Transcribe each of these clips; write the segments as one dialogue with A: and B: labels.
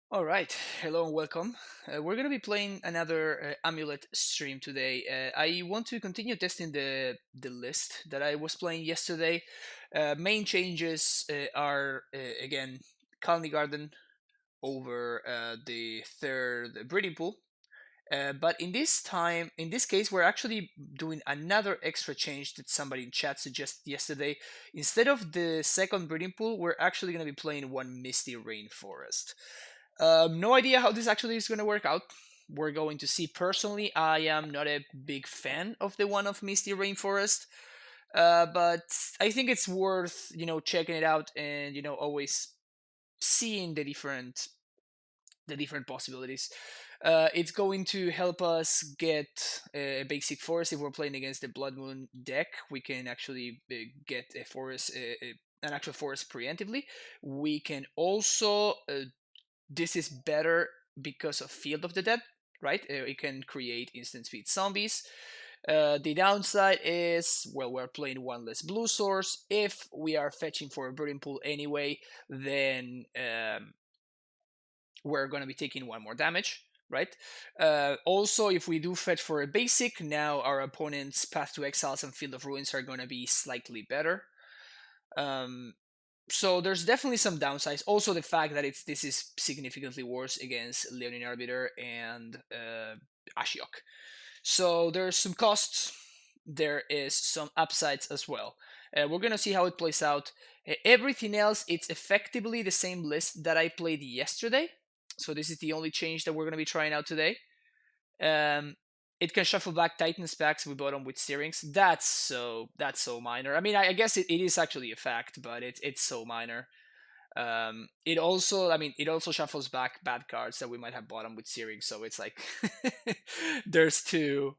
A: All right, hello and welcome. We're going to be playing another Amulet stream today. I want to continue testing the list that I was playing yesterday. Main changes are again Colony Garden over the third breeding pool. But in this case, we're actually doing another extra change that somebody in chat suggested yesterday. Instead of the second breeding pool, we're actually going to be playing one Misty Rainforest. No idea how this actually is going to work out. We're going to see. Personally, I am not a big fan of the one of Misty Rainforest, but I think it's worth checking it out and always seeing the different possibilities. It's going to help us get a basic forest. If we're playing against the Blood Moon deck, we can actually get a forest, an actual forest preemptively. We can also this is better because of Field of the Dead, right? It can create instant speed zombies. The downside is, well, we're playing one less blue source. If we are fetching for a breeding pool anyway, then we're going to be taking one more damage, right? Also, if we do fetch for a basic, now our opponent's Path to Exiles and Field of Ruins are going to be slightly better. Um, so there's definitely some downsides. Also, the fact that this is significantly worse against Leonin Arbiter and Ashiok. So there's some costs. There is some upsides as well. We're gonna see how it plays out. Everything else, it's effectively the same list that I played yesterday. So this is the only change that we're gonna be trying out today. Um, it can shuffle back Titan's packs we bought them with Syrinx. That's so minor. I mean, I guess it is actually a fact, but it's so minor. It also, I mean, it also shuffles back bad cards that we might have bought them with Syrinx. So it's like there's two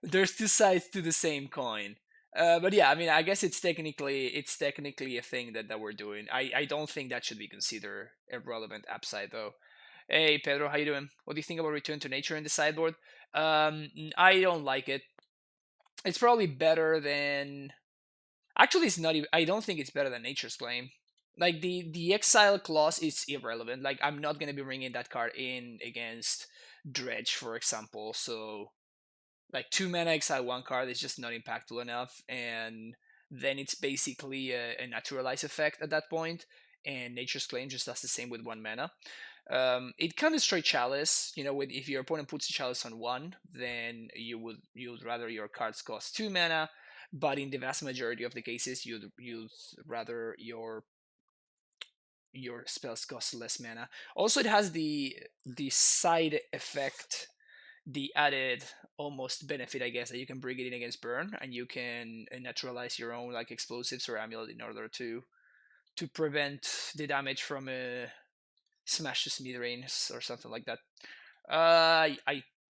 A: there's two sides to the same coin. But yeah, I mean, I guess it's technically a thing that we're doing. I don't think that should be considered a relevant upside though. Hey Pedro, how you doing? What do you think about Return to Nature in the sideboard? I don't like it. It's probably better than. Actually, it's not even. I don't think it's better than Nature's Claim. Like the exile clause is irrelevant. Like I'm not gonna be bringing that card in against Dredge, for example. So like 2 mana exile one card is just not impactful enough, and then it's basically a naturalize effect at that point. And Nature's Claim just does the same with 1 mana. It can destroy Chalice. With if your opponent puts a Chalice on one, then you'd rather your cards cost 2 mana. But in the vast majority of the cases, you'd rather your spells cost less mana. Also, it has the side effect, the added almost benefit, I guess, that you can bring it in against burn, and you can naturalize your own like explosives or amulet in order to prevent the damage from a smash to smithereens or something like that. I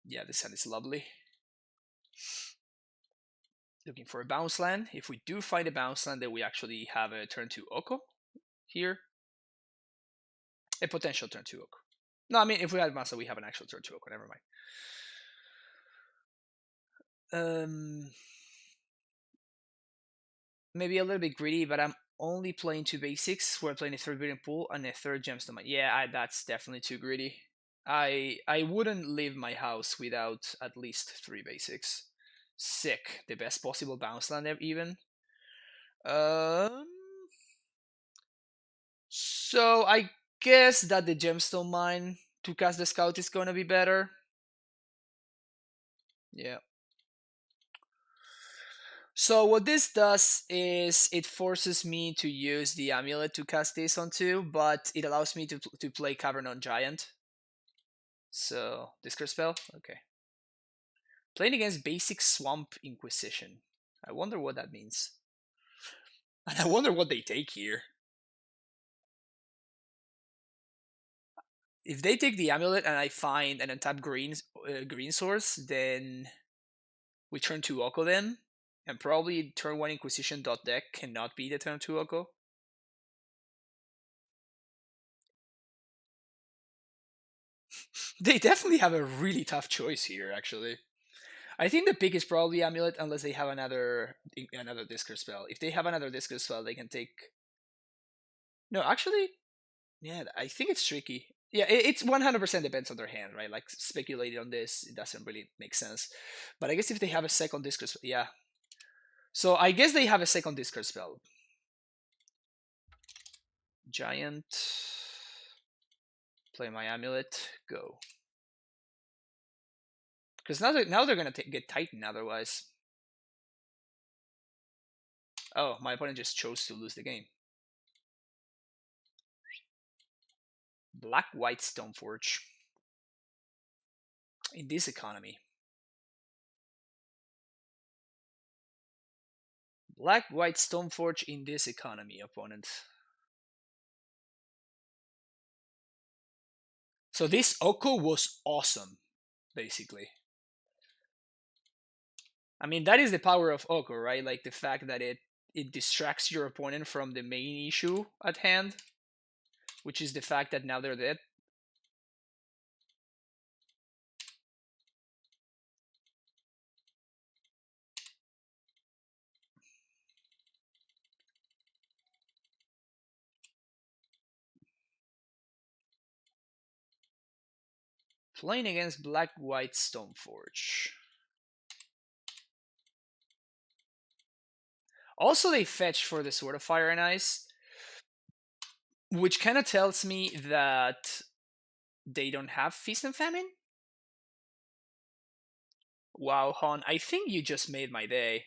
A: yeah, this hand is lovely. Looking for a bounce land. If we do find a bounce land, then we actually have a turn 2 Oko here. A potential turn 2 Oko. No, I mean, if we had bounce land, we have an actual turn 2 Oko. Never mind. Um, Maybe a little bit greedy, but I'm only playing two basics. We're playing a third breeding pool and a third gemstone. Yeah, that's definitely too greedy. I wouldn't leave my house without at least three basics. Sick, the best possible bounce land even. Um, so I guess that the gemstone mine to cast the scout is gonna be better. Yeah. So what this does is it forces me to use the amulet to cast this onto, but it allows me to play Cavern on Giant. So discard spell, okay. Playing against basic Swamp Inquisition. I wonder what that means. And I wonder what they take here. If they take the amulet and I find an untapped green source, then we turn to Oko then, and probably turn one Inquisition dot deck cannot be the turn two Oko. They definitely have a really tough choice here, actually. I think the pick is probably Amulet unless they have another discard spell. If they have another discard spell, they can take. No, actually, yeah, I think it's tricky. Yeah, it's 100% depends on their hand, right? Like speculating on this, it doesn't really make sense. But I guess if they have a second discard, yeah. So I guess they have a second discard spell. Giant. Play my amulet. Go. Because now they're gonna get Titan otherwise. Oh, my opponent just chose to lose the game. Black White Stoneforge. In this economy. Black White Stoneforge in this economy, opponent. So this Oko was awesome, basically. I mean, that is the power of Oko, right? Like the fact that it distracts your opponent from the main issue at hand, which is the fact that now they're dead. Playing against Black White Stoneforge. Also, they fetch for the Sword of Fire and Ice, which kind of tells me that they don't have Feast and Famine. Wow, Hon, I think you just made my day.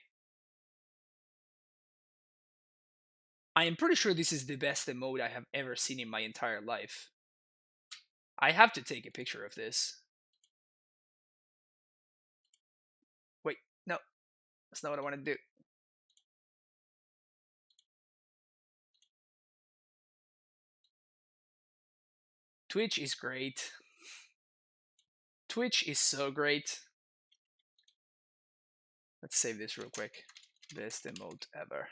A: I am pretty sure this is the best emote I have ever seen in my entire life. I have to take a picture of this. Wait, no, that's not what I want to do. Twitch is great. Twitch is so great. Let's save this real quick. Best emote ever.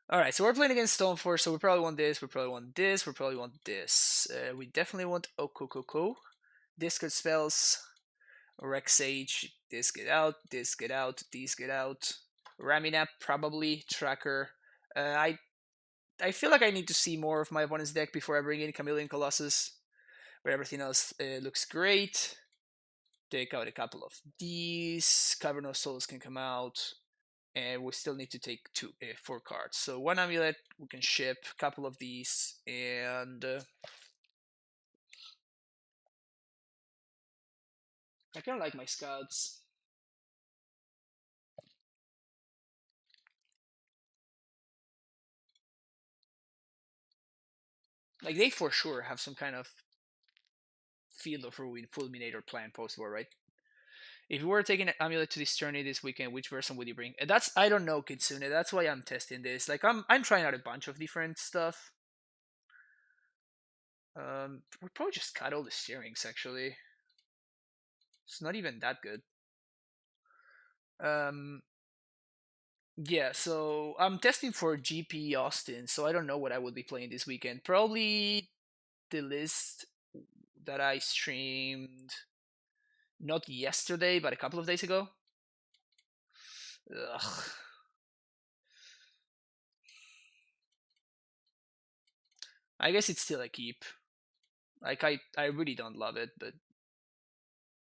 A: Alright, so we're playing against Stoneforge, so we probably want this, we probably want this, we probably want this. We definitely want Okokoko. Discard spells. Rex Sage. This get out, this get out, these get out. Raminap, probably. Tracker. I feel like I need to see more of my opponent's deck before I bring in Chameleon Colossus. But everything else looks great. Take out a couple of these. Cavern of Souls can come out. And we still need to take 4 cards. So 1 amulet, we can ship a couple of these. And I kind of like my scouts. Like, they for sure have some kind of Field of Ruin, Fulminator plan post-war, right? If you were taking an amulet to this journey this weekend, which version would you bring? That's I don't know, Kitsune. That's why I'm testing this. Like I'm trying out a bunch of different stuff. We'll probably just cut all the steerings actually. It's not even that good. Um, yeah, so I'm testing for GP Austin, so I don't know what I would be playing this weekend. Probably the list that I streamed not yesterday, but a couple of days ago. Ugh. I guess it's still a keep. Like I really don't love it, but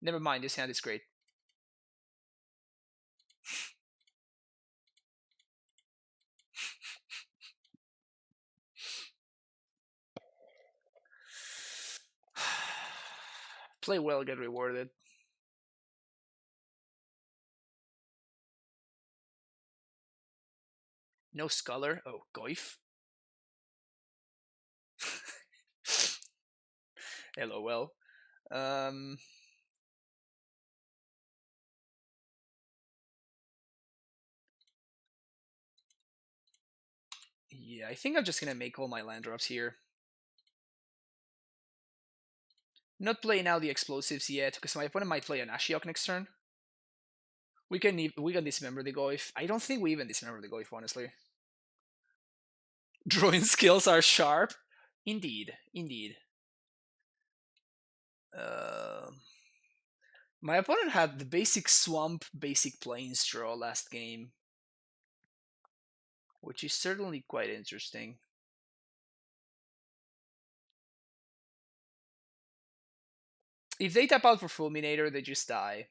A: never mind. This hand is great. Play well, get rewarded. No scholar. Oh, Goif. LOL. Um. Yeah, I think I'm just gonna make all my land drops here. Not playing out the explosives yet, because my opponent might play an Ashiok next turn. We can dismember the Goif. I don't think we even dismember the Goif, honestly. Drawing skills are sharp. Indeed, indeed. My opponent had the basic swamp, basic plains draw last game. which is certainly quite interesting. If they tap out for Fulminator, they just die.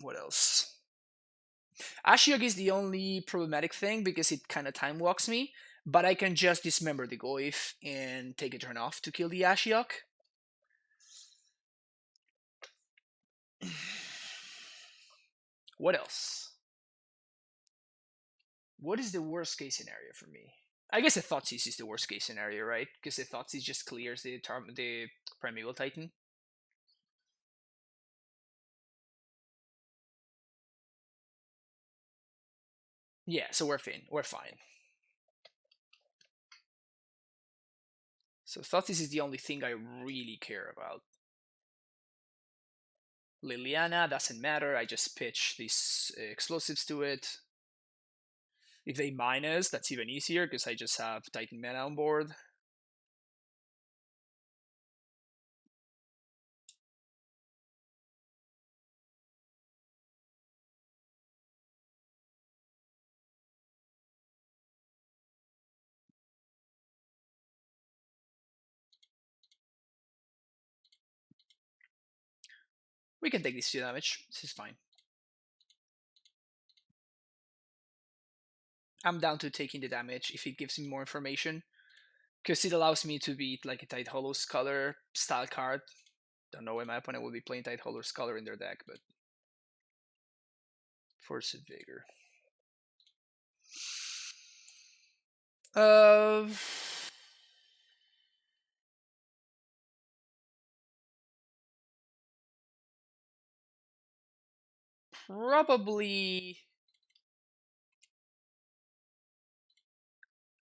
A: What else? Ashiok is the only problematic thing because it kind of time walks me, but I can just dismember the Goif and take a turn off to kill the Ashiok. What else? What is the worst case scenario for me? I guess the Thoughtseize is the worst case scenario, right? Because the Thoughtseize just clears the Primeval Titan. Yeah, so we're fine. We're fine. So Thoughtseize is the only thing I really care about. Liliana doesn't matter. I just pitch these explosives to it. If they mine us, that's even easier because I just have Titan mana on board. We can take this 2 damage. This is fine. I'm down to taking the damage if it gives me more information. Because it allows me to beat like a Tide Hollow Scholar style card. Don't know when my opponent will be playing Tide Hollow Scholar in their deck, but Force of Vigor. Probably.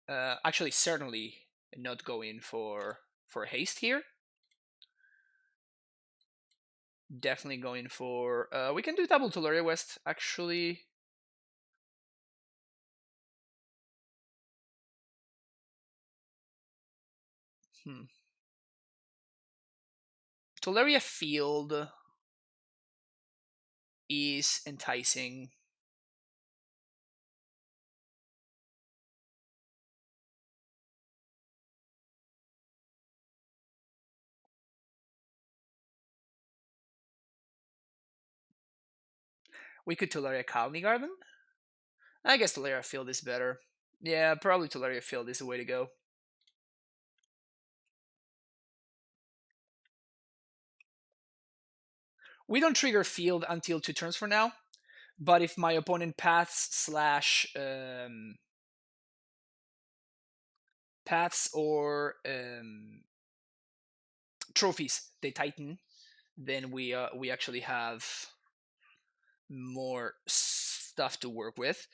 A: Actually, certainly not going for haste here. Definitely going for. We can do double Tolaria West actually. Tolaria Field is enticing. We could Tolaria Colony Garden. I guess Tolaria Field is better. Yeah, probably Tolaria Field is the way to go. We don't trigger Field until 2 turns from now, but if my opponent paths or trophies they Titan, then we actually have more stuff to work with.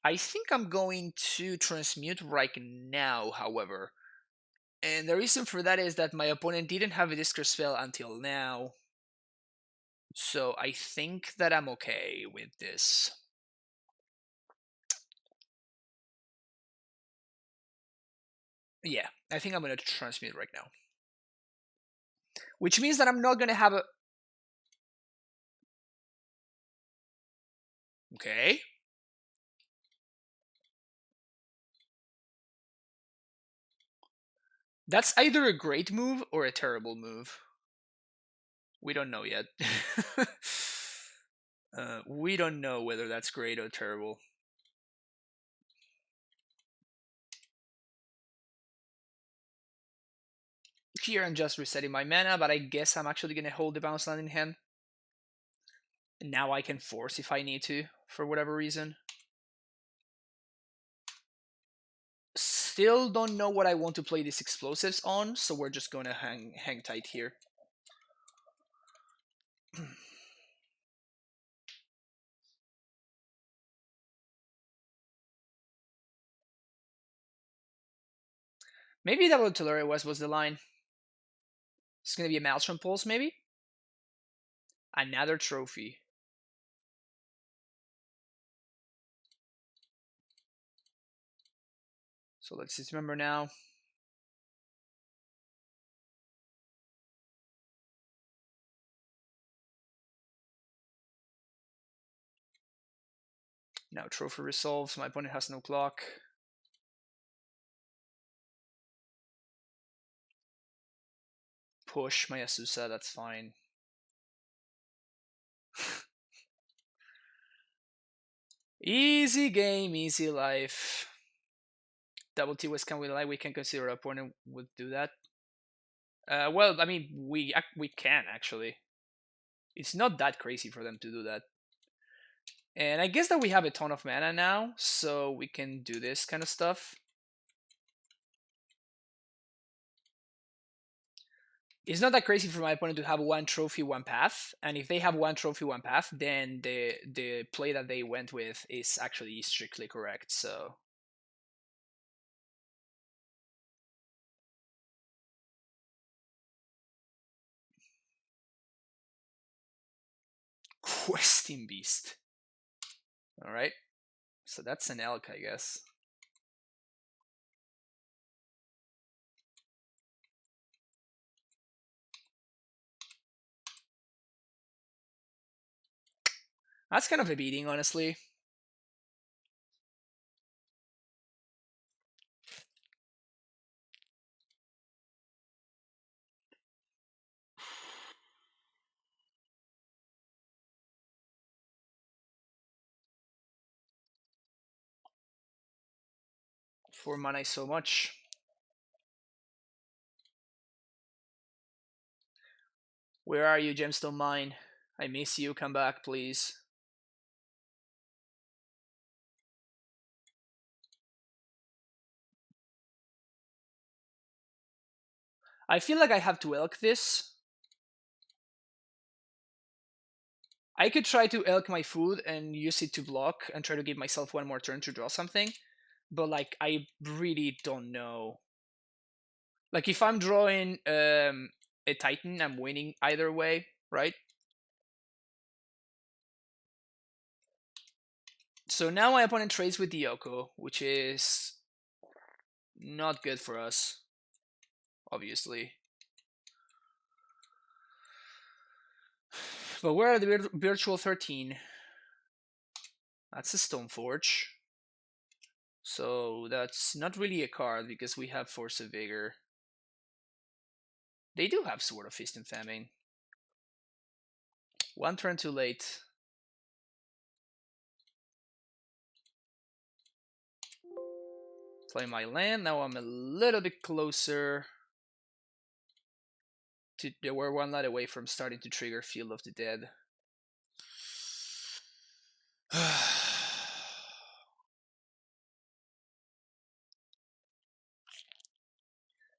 A: I think I'm going to transmute right now, however. And the reason for that is that my opponent didn't have a discard spell until now. So I think that I'm okay with this. Yeah, I think I'm going to transmute right now. Which means that I'm not going to have a... Okay. That's either a great move or a terrible move. We don't know yet. We don't know whether that's great or terrible. Here I'm just resetting my mana, but I guess I'm actually going to hold the bounce land in hand. And now I can force if I need to, for whatever reason. Still don't know what I want to play these explosives on, so we're just going to hang tight here. Maybe Double Tolaria West was the line. It's going to be a Maelstrom Pulse, maybe? Another trophy. So let's dismember now. Now trophy resolves. My opponent has no clock. Push my Asusa, that's fine. Easy game, easy life. Double T West can we like we can consider our opponent would do that. Well, I mean we can actually. It's not that crazy for them to do that. And I guess that we have a ton of mana now, so we can do this kind of stuff. It's not that crazy for my opponent to have one trophy, one path, and if they have one trophy, one path, then the play that they went with is actually strictly correct. So Questing Beast. All right, so that's an elk, I guess. That's kind of a beating, honestly. For mana is so much. Where are you, Gemstone Mine? I miss you. Come back, please. I feel like I have to elk this. I could try to elk my food and use it to block and try to give myself one more turn to draw something. But like, I really don't know. Like, if I'm drawing a Titan, I'm winning either way, right? So now my opponent trades with the Yoko, which is not good for us, obviously. But where are the virtual 13? That's a Stoneforge. So that's not really a card because we have Force of Vigor. They do have Sword of Feast and Famine. One turn too late. Play my land. Now I'm a little bit closer to. We're one light away from starting to trigger Field of the Dead.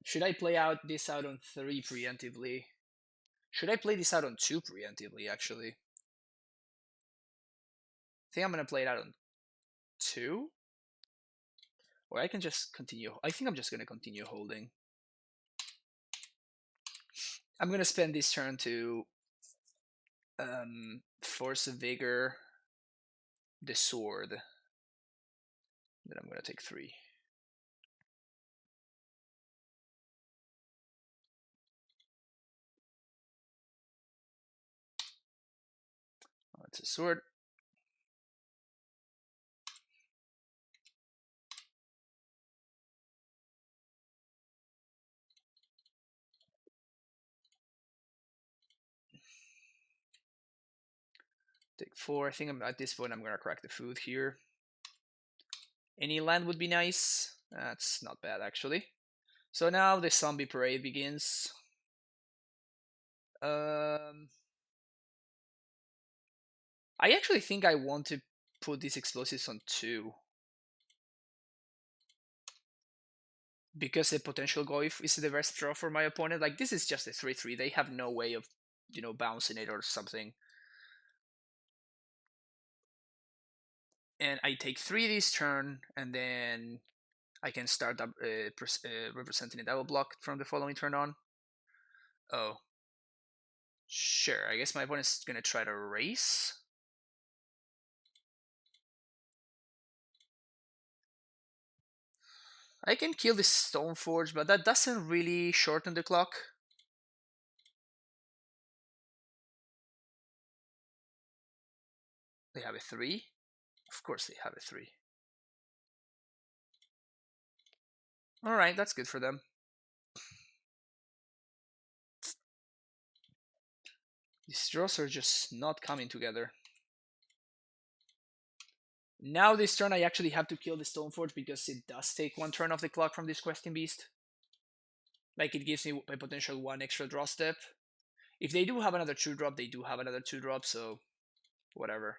A: Should I play this out on 3 preemptively? Should I play this out on 2 preemptively, actually? I think I'm gonna play it out on 2? Or I can just continue. I think I'm just gonna continue holding. I'm gonna spend this turn to Force of Vigor, the sword. Then I'm gonna take 3. Oh, it's a sword. Take 4. I think at this point I'm gonna crack the food here. Any land would be nice. That's not bad, actually. So now the zombie parade begins. I actually think I want to put these explosives on 2. Because the potential Goif is the best draw for my opponent. Like, this is just a 3-3. They have no way of, bouncing it or something. And I take 3 this turn, and then I can start representing a double block from the following turn on. Oh. Sure, I guess my opponent's gonna try to race. I can kill this Stoneforge, but that doesn't really shorten the clock. They have a 3. Of course they have a 3. Alright, that's good for them. These draws are just not coming together. Now this turn I actually have to kill the Stoneforge because it does take 1 turn off the clock from this questing beast. Like it gives me a potential 1 extra draw step. If they do have another 2-drop, they do have another 2-drop, so whatever.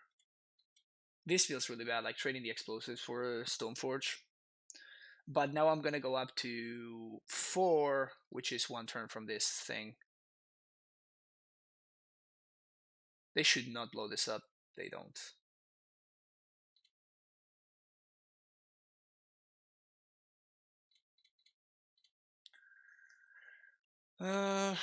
A: This feels really bad, like trading the explosives for a Stoneforge. But now I'm gonna go up to 4, which is 1 turn from this thing. They should not blow this up. They don't. Uh,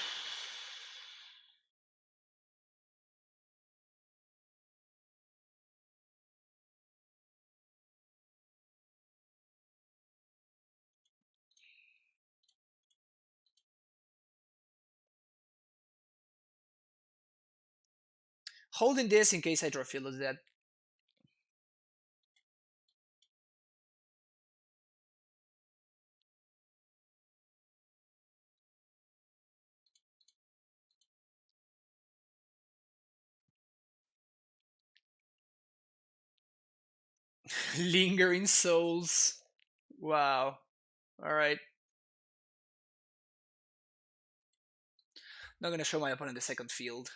A: holding this in case I draw Field of Dead. Lingering Souls. Wow. Alright. Not gonna show my opponent the second field.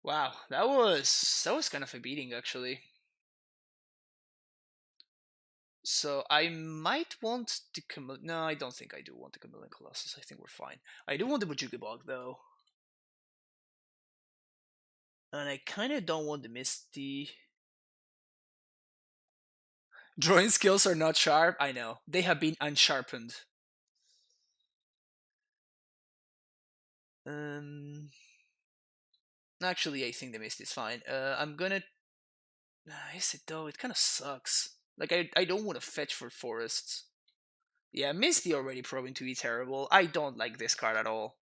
A: Wow, that was kind of a beating actually. So I might want the no, I don't think I do want the Chameleon Colossus. I think we're fine. I do want the Bujuki Bog though. And I kinda don't want the Misty. Drawing skills are not sharp, I know. They have been unsharpened. Actually I think the Mist is fine. I'm gonna is it though? It kinda sucks. Like I don't want to fetch for forests. Yeah, Misty already proving to be terrible. I don't like this card at all.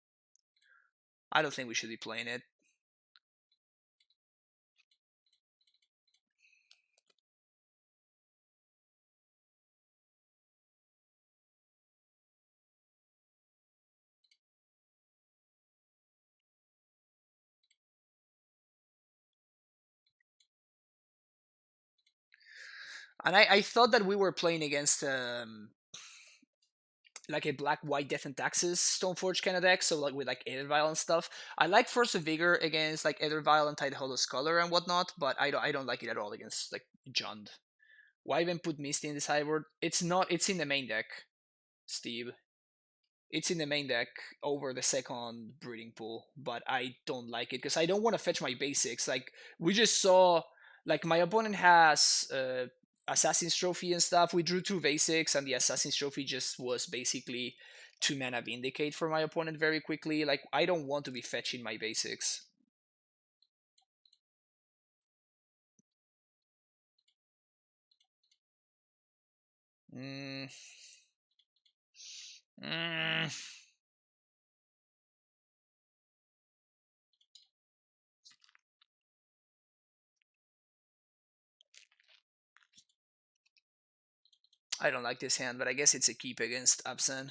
A: I don't think we should be playing it. And I thought that we were playing against like a black white death and taxes Stoneforge kind of deck, so like with like Aethervile and stuff. I like Force of Vigor against like Aethervile and Tide Hollow Scholar and whatnot, but I don't like it at all against like Jund. Why even put Misty in the sideboard? It's in the main deck, Steve. It's in the main deck over the second breeding pool, but I don't like it because I don't want to fetch my basics. Like we just saw, like my opponent has Assassin's Trophy and stuff. We drew 2 basics, and the Assassin's Trophy just was basically 2 mana Vindicate for my opponent very quickly. Like I don't want to be fetching my basics. Mm. Mm. I don't like this hand, but I guess it's a keep against Abzan.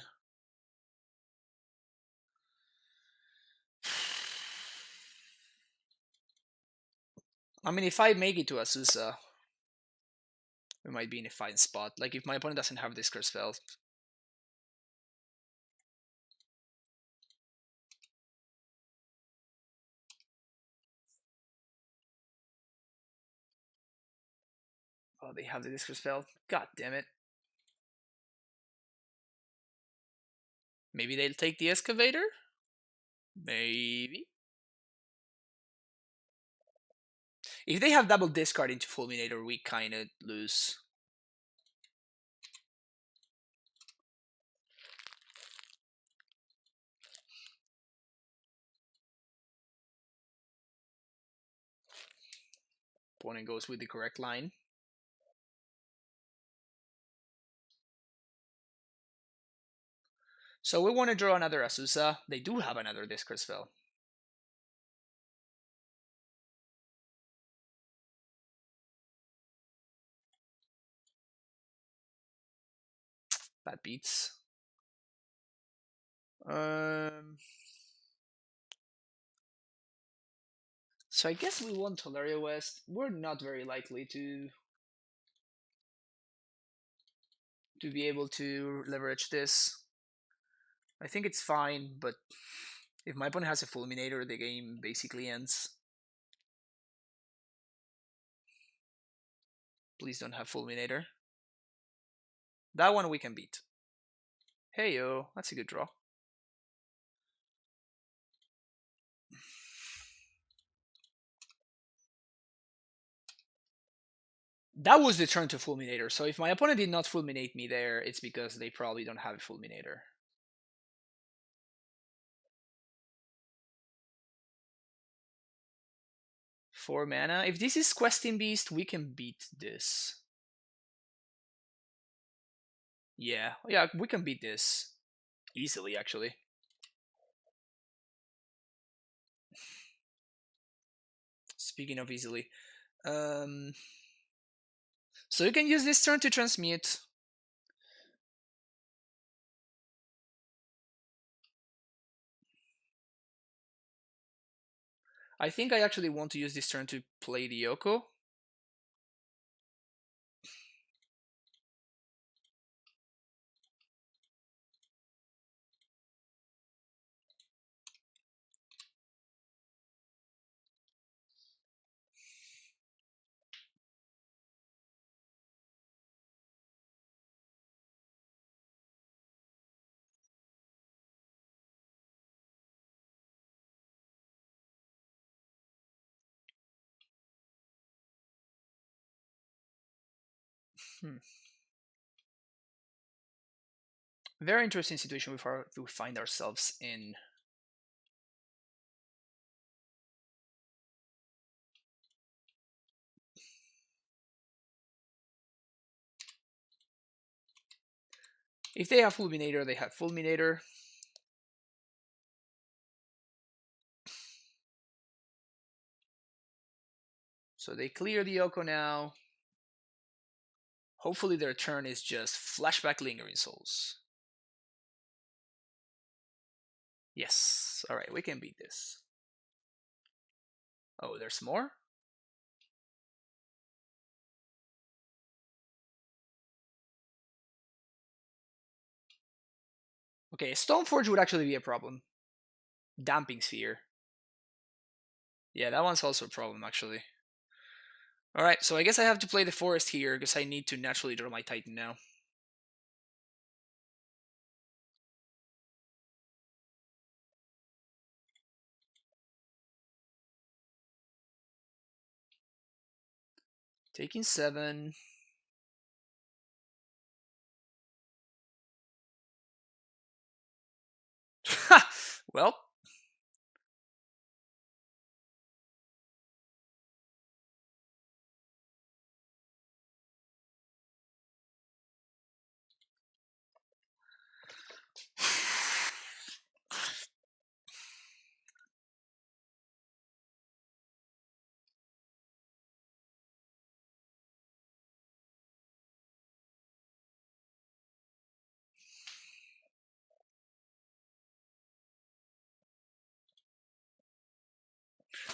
A: I mean, if I make it to Azusa, we might be in a fine spot. Like, if my opponent doesn't have this curse spell. Oh, they have the discard spell. God damn it. Maybe they'll take the Excavator? Maybe. If they have double discard into Fulminator, we kinda lose. Opponent goes with the correct line. So we want to draw another Azusa. They do have another discard spell. That beats. So I guess we want Tolaria West. We're not very likely to be able to leverage this. I think it's fine, but if my opponent has a Fulminator, the game basically ends. Please don't have Fulminator. That one we can beat. Hey yo, that's a good draw. That was the turn to Fulminator, so if my opponent did not Fulminate me there, it's because they probably don't have a Fulminator. Four mana. If this is Questing Beast, we can beat this. Yeah, we can beat this. Easily, actually. Speaking of easily. So you can use this turn to transmute. I think I actually want to use this turn to play the Yoko. Very interesting situation we find ourselves in. If they have Fulminator, they have Fulminator. So they clear the Yoko now. Hopefully their turn is just Flashback Lingering Souls. Yes. Alright, we can beat this. Oh, there's more? Okay, Stoneforge would actually be a problem. Damping Sphere. Yeah, that one's also a problem, actually. Alright, so I guess I have to play the Forest here, because I need to naturally draw my Titan now. Taking 7. Well.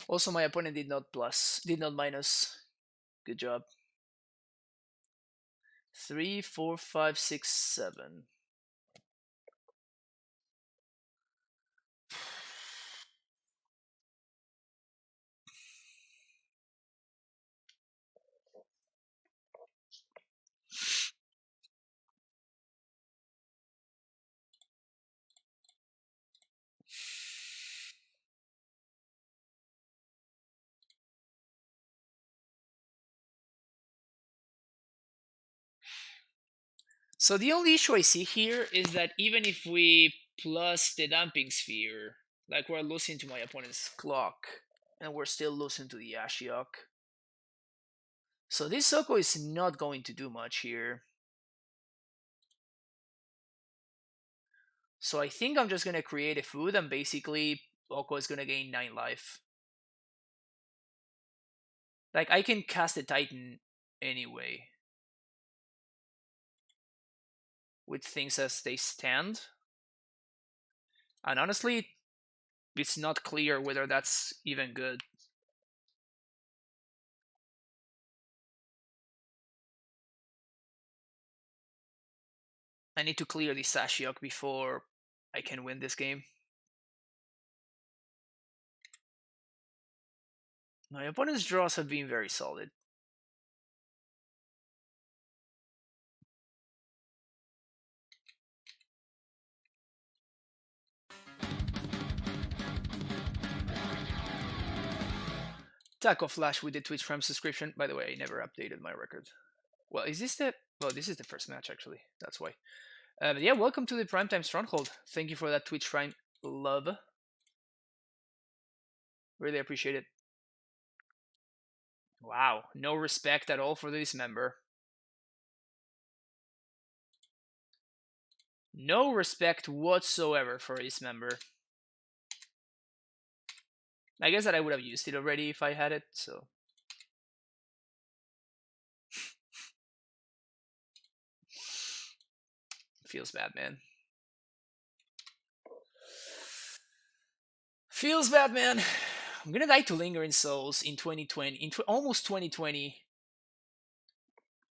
A: Also, my opponent did not minus. Good job. 3, 4, 5, 6, 7. So the only issue I see here is that even if we plus the Damping Sphere, like we're losing to my opponent's clock, and we're still losing to the Ashiok. So this Soko is not going to do much here. So I think I'm just going to create a food, and basically Oko is going to gain 9 life. Like, I can cast the Titan anyway. with things as they stand. And honestly, it's not clear whether that's even good. I need to clear the Sashiok before I can win this game. My opponent's draws have been very solid. Taco Flash with the Twitch Prime subscription. By the way, I never updated my record. Well, is this the... Well, this is the first match, actually. That's why. But yeah, welcome to the Primetime Stronghold. Thank you for that Twitch Prime love. Really appreciate it. Wow, no respect at all for this member. No respect whatsoever for this member. I guess that I would have used it already if I had it, so... Feels bad, man. Feels bad, man. I'm gonna die to Lingering Souls in 2020, almost 2020.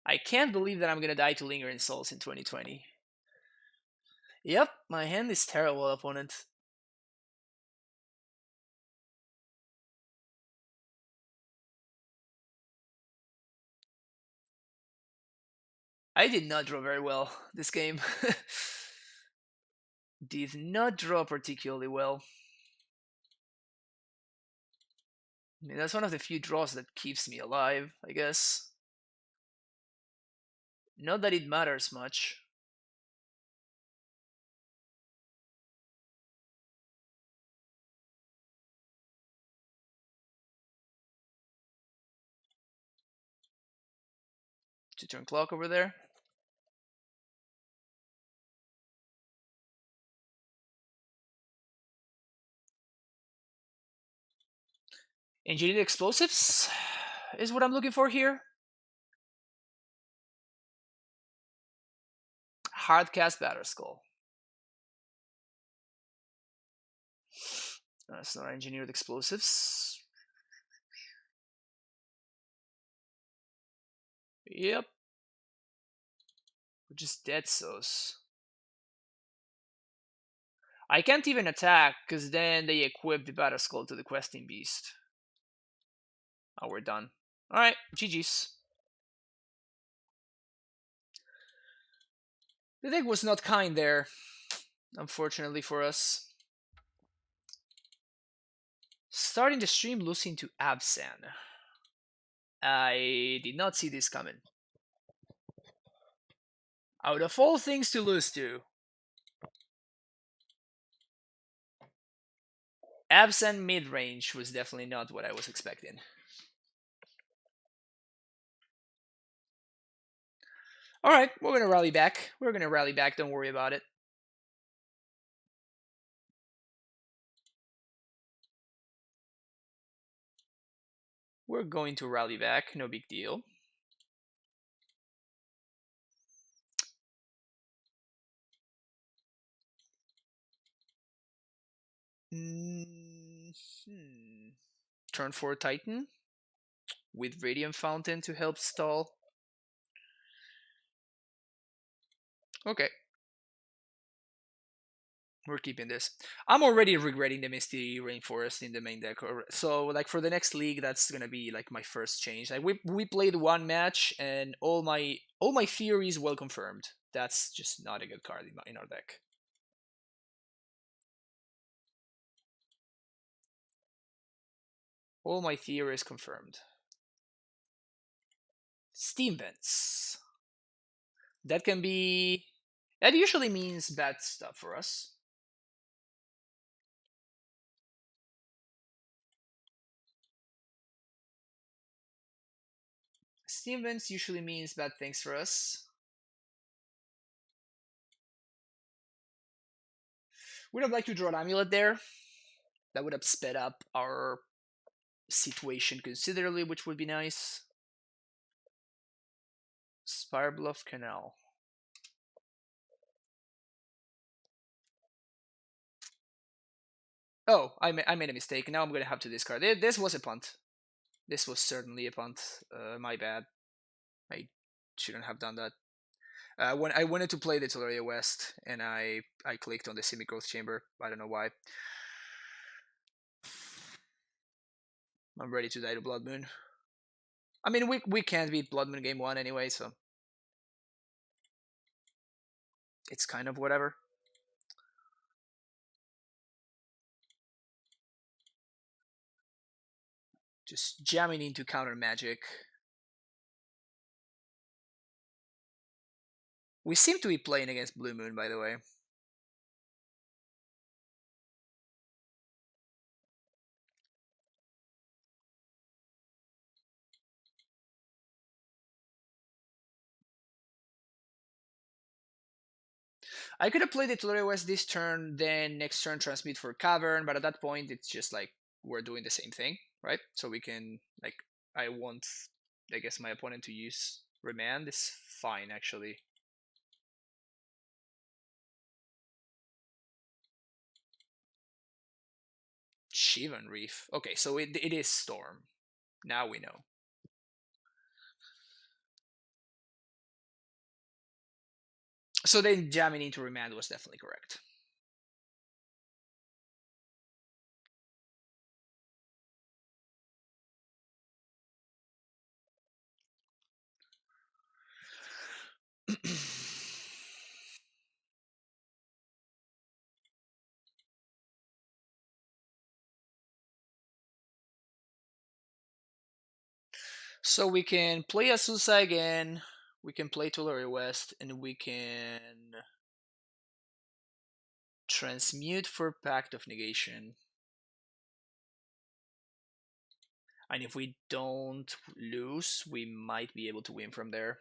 A: I can't believe that I'm gonna die to Lingering Souls in 2020. Yep, my hand is terrible, opponent. I did not draw very well this game. Did not draw particularly well. I mean, that's one of the few draws that keeps me alive, I guess. Not that it matters much. To turn clock over there. Engineered explosives is what I'm looking for here. Hardcast Batterskull. That's not engineered explosives. Yep. We're just dead souls. I can't even attack, because then they equip the Batterskull to the Questing Beast. Oh, we're done. Alright, GG's. The deck was not kind there, unfortunately for us. Starting the stream, losing to Abzan. I did not see this coming. Out of all things to lose to, Abzan Midrange was definitely not what I was expecting. Alright, we're gonna rally back. We're gonna rally back, don't worry about it. We're going to rally back, no big deal. Turn 4 Titan with Radiant Fountain to help stall. Okay. We're keeping this. I'm already regretting the Misty Rainforest in the main deck. So, like, for the next league, that's gonna be like my first change. Like, we played one match, and all my theories well confirmed. That's just not a good card in our deck. All my theories confirmed. Steam vents. That can be... That usually means bad stuff for us. Steam vents usually means bad things for us. Would have liked to draw an amulet there. That would have sped up our situation considerably, which would be nice. Spire Bluff Canal. Oh, I made a mistake. Now I'm gonna have to discard it. This was a punt. This was certainly a punt. My bad. I shouldn't have done that. When I wanted to play the Tolaria West, and I clicked on the Simic Growth Chamber. I don't know why. I'm ready to die to Blood Moon. I mean, we can't beat Blood Moon game one anyway, so it's kind of whatever. Just jamming into counter magic. We seem to be playing against Blue Moon, by the way. I could have played the Tolaria West this turn, then next turn transmute for Cavern, but at that point it's just like we're doing the same thing, right? So we can like I want I guess my opponent to use Remand is fine actually. Shivan Reef. Okay, so it is Storm. Now we know. So then jamming into Remand was definitely correct. So we can play Asusa again, we can play Tolaria West, and we can transmute for Pact of Negation. And if we don't lose, we might be able to win from there.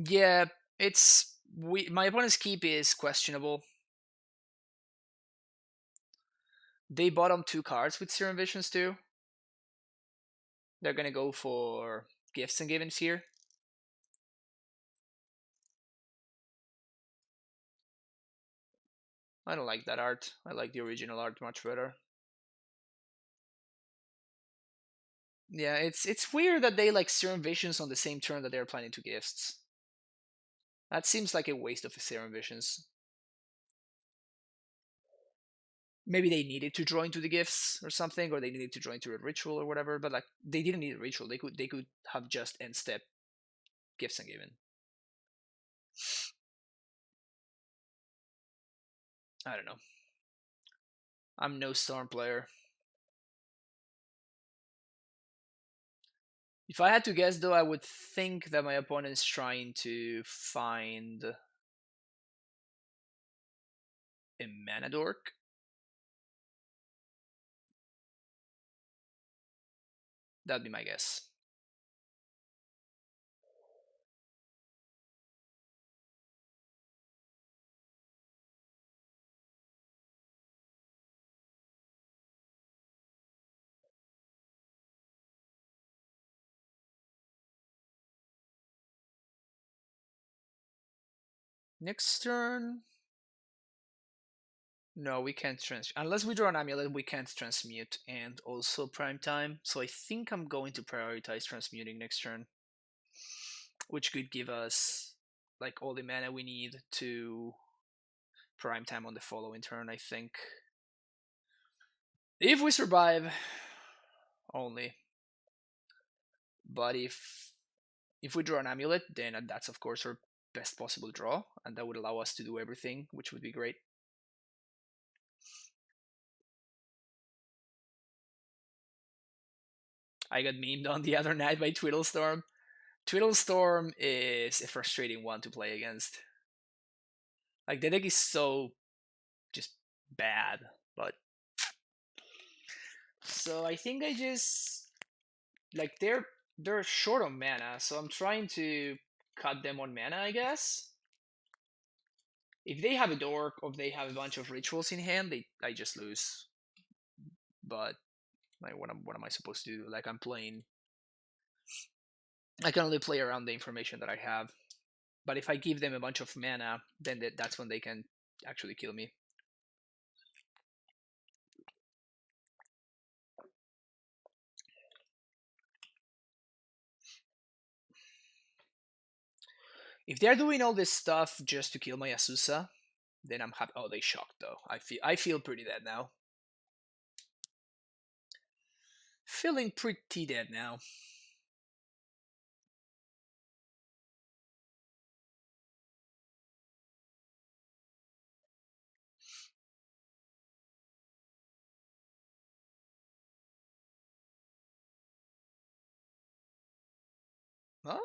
A: Yeah, it's my opponent's keep is questionable. They bottom two cards with Serum Visions too. They're gonna go for gifts and givens here. I don't like that art. I like the original art much better. Yeah, it's weird that they like Serum Visions on the same turn that they're planning to gifts. That seems like a waste of a Serum Visions. Maybe they needed to draw into the gifts or something, or they needed to draw into a ritual or whatever. But like they didn't need a ritual. They could have just end step gifts and given. I don't know. I'm no Storm player. If I had to guess, though, I would think that my opponent's trying to find a mana dork. That'd be my guess. Next turn. No, we can't unless we draw an amulet. We can't transmute and also prime time. So I think I'm going to prioritize transmuting next turn, which could give us like all the mana we need to prime time on the following turn. I think if we survive, only. But if we draw an amulet, then that's of course our best possible draw, and that would allow us to do everything, which would be great. I got memed on the other night by Twiddlestorm. Twiddlestorm is a frustrating one to play against. Like the deck is so just bad, but so I think I just like they're short on mana, so I'm trying to cut them on mana, I guess. If they have a dork or if they have a bunch of rituals in hand, I just lose. But like, what am I supposed to do? Like, I'm playing. I can only play around the information that I have. But if I give them a bunch of mana, then that's when they can actually kill me. If they're doing all this stuff just to kill my Asusa, then I'm happy. Oh, they shocked though. I feel pretty dead now. Feeling pretty dead now. Huh?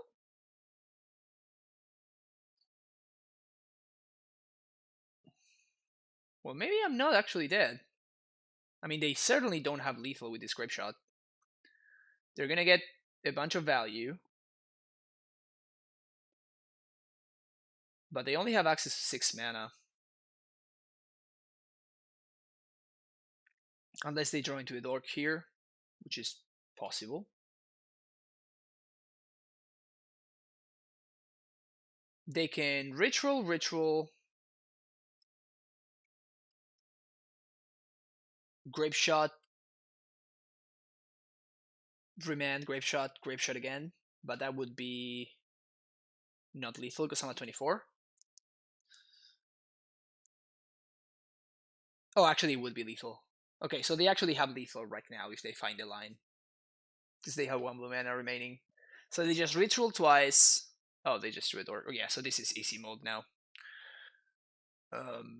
A: Well, maybe I'm not actually dead. I mean, they certainly don't have lethal with this grape shot. They're gonna get a bunch of value, but they only have access to 6 mana. Unless they draw into a dork here, which is possible. They can ritual, grape shot, remand, grape shot again, but that would be not lethal because I'm at 24. Oh, actually, it would be lethal. Okay, so they actually have lethal right now if they find a line. Because they have 1 blue mana remaining. So they just ritual twice. Oh, they just drew a door. Oh, yeah, so this is easy mode now.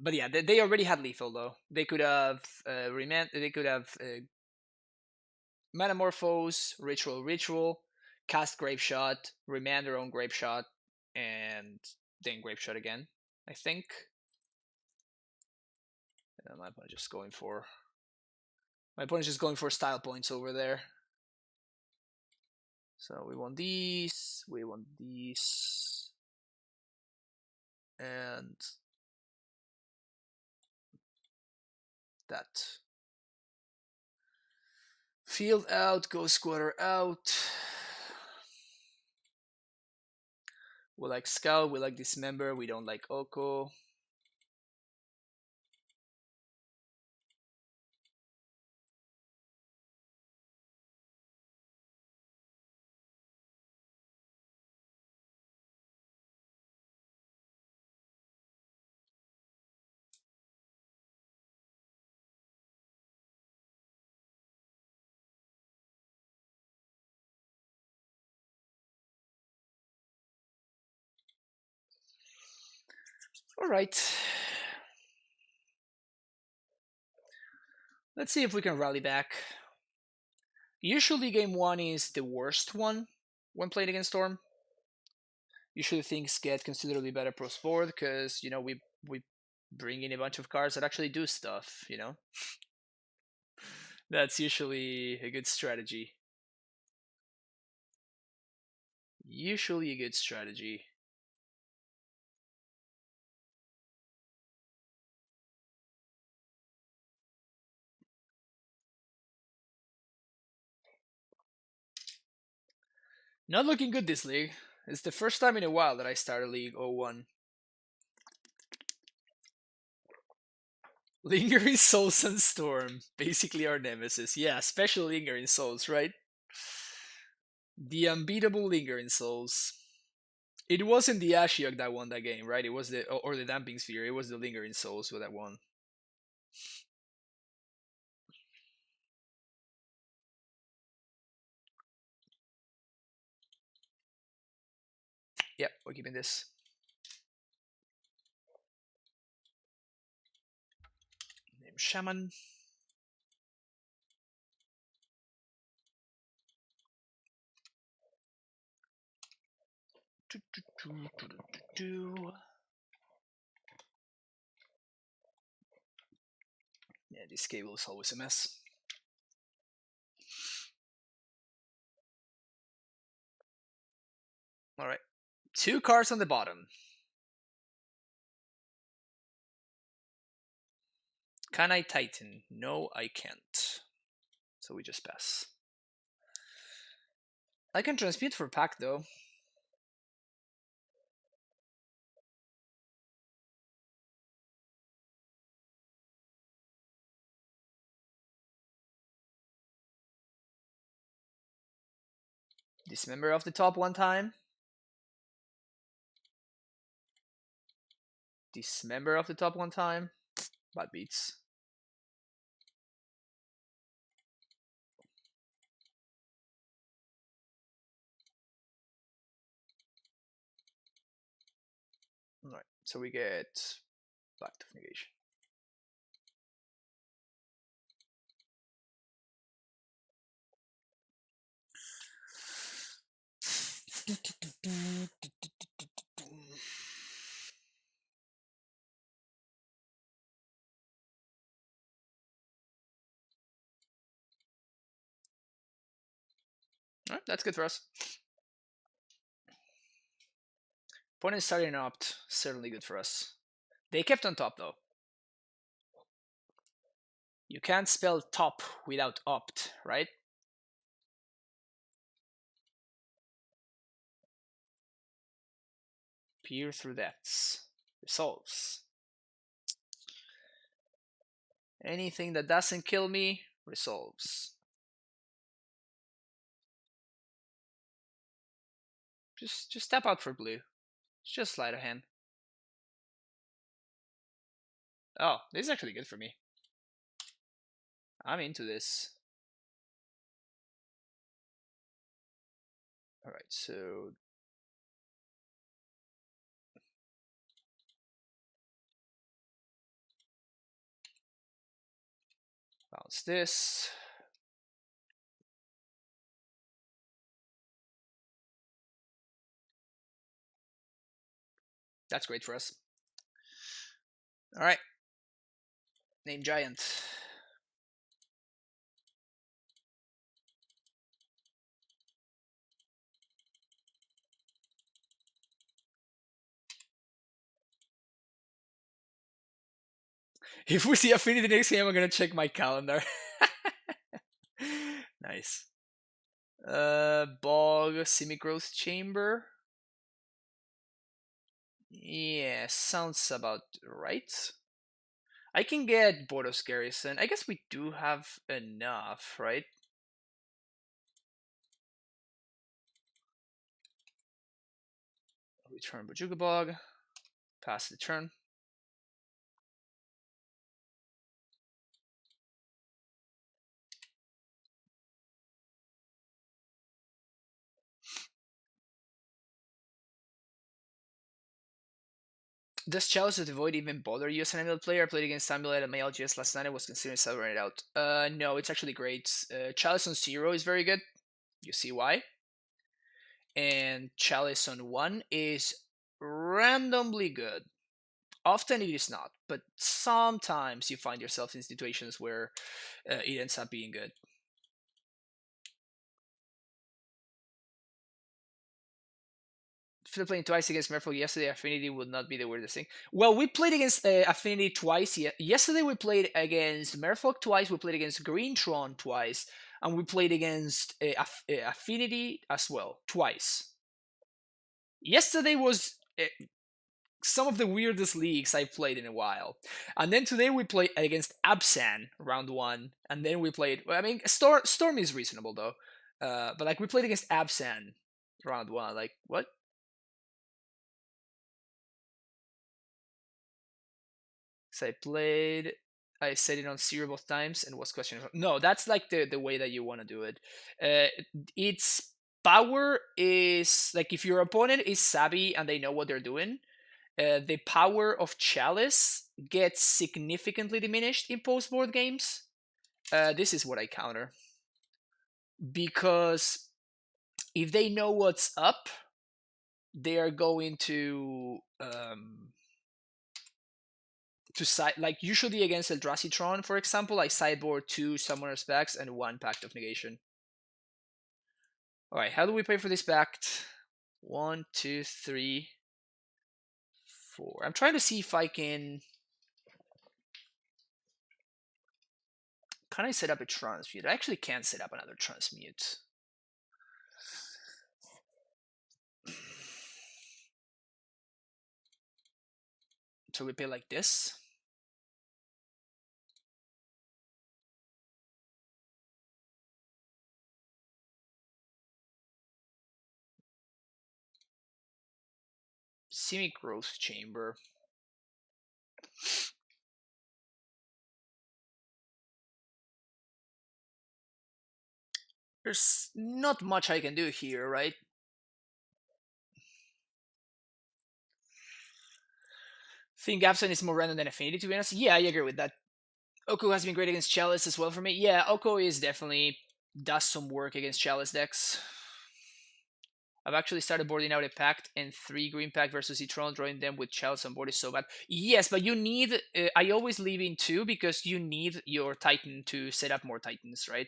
A: But yeah, they already had lethal though. They could have remand. They could have Metamorphose, Ritual, cast Grape Shot, remand their own Grape Shot, and then Grape Shot again. I think. My opponent just going for. My opponent's just going for style points over there. So we want these. We want these. And that. Field out, Ghost Squatter out. We like Scout, we like Dismember, we don't like Oko. Alright. Let's see if we can rally back. Usually game 1 is the worst one when played against Storm. Usually things get considerably better post board because, you know, we bring in a bunch of cards that actually do stuff, you know? That's usually a good strategy. Usually a good strategy. Not looking good this league. It's the first time in a while that I started League 01. Lingering Souls and Storm. Basically our nemesis. Yeah, special Lingering Souls, right? The unbeatable Lingering Souls. It wasn't the Ashiok that won that game, right? It was or the Damping Sphere. It was the Lingering Souls that won. Yep, we're keeping this. Name Shaman. Yeah, this cable is always a mess. All right. 2 cards on the bottom. Can I Titan? No, I can't. So we just pass. I can transmute for pack though. Dismember off the top one time. Dismember off the top one time. Bad beats. Alright, so we get back to negation. Alright, that's good for us. Opponent starting an opt, certainly good for us. They kept on top though. You can't spell top without opt, right? Peer through depths. Resolves. Anything that doesn't kill me, resolves. Just tap out for blue. It's just sleight of hand. Oh, this is actually good for me. I'm into this. Alright, so bounce this. That's great for us. Alright. Name Giant. If we see Affinity next game, I'm gonna check my calendar. Nice. Bog, Semi-Growth Chamber. Yeah, sounds about right. I can get Boros Garrison. I guess we do have enough, right? Return Bojuka Bog. Pass the turn. Does Chalice of the Void even bother you as an ML player? I played against Samuel at my LGS last night. I was considering celebrating it out. No, it's actually great. Chalice on 0 is very good. You see why. And Chalice on 1 is randomly good. Often it is not, but sometimes you find yourself in situations where it ends up being good. Playing twice against Merfolk yesterday, Affinity would not be the weirdest thing. Well, we played against Affinity twice. Yesterday we played against Merfolk twice, we played against Greentron twice, and we played against Affinity as well, twice. Yesterday was some of the weirdest leagues I've played in a while. And then today we played against Abzan round 1, and then we played, well, I mean, Storm is reasonable though. But like we played against Abzan round 1, like, what? So I set it on 0 both times and was questionable. No, that's like the way that you want to do it. Its power is like if your opponent is savvy and they know what they're doing, the power of Chalice gets significantly diminished in post-board games. This is what I counter. Because if they know what's up, they are going to side, like usually against Eldrasitron, for example, I sideboard 2 Summoner's Pacts and 1 Pact of Negation. Alright, how do we pay for this pact? 1, 2, 3, 4. I'm trying to see if I can. Can I set up a transmute? I actually can't set up another transmute. So we play like this. Semi-growth chamber. There's not much I can do here, right? Think Abzan is more random than Affinity, to be honest. Yeah, I agree with that. Oko has been great against Chalice as well for me. Yeah, Oko is definitely does some work against Chalice decks. I've actually started boarding out a Pact and 3 green Pact versus Eternal, drawing them with Chalice on board is so bad. Yes, but you need. I always leave in 2 because you need your Titan to set up more Titans, right?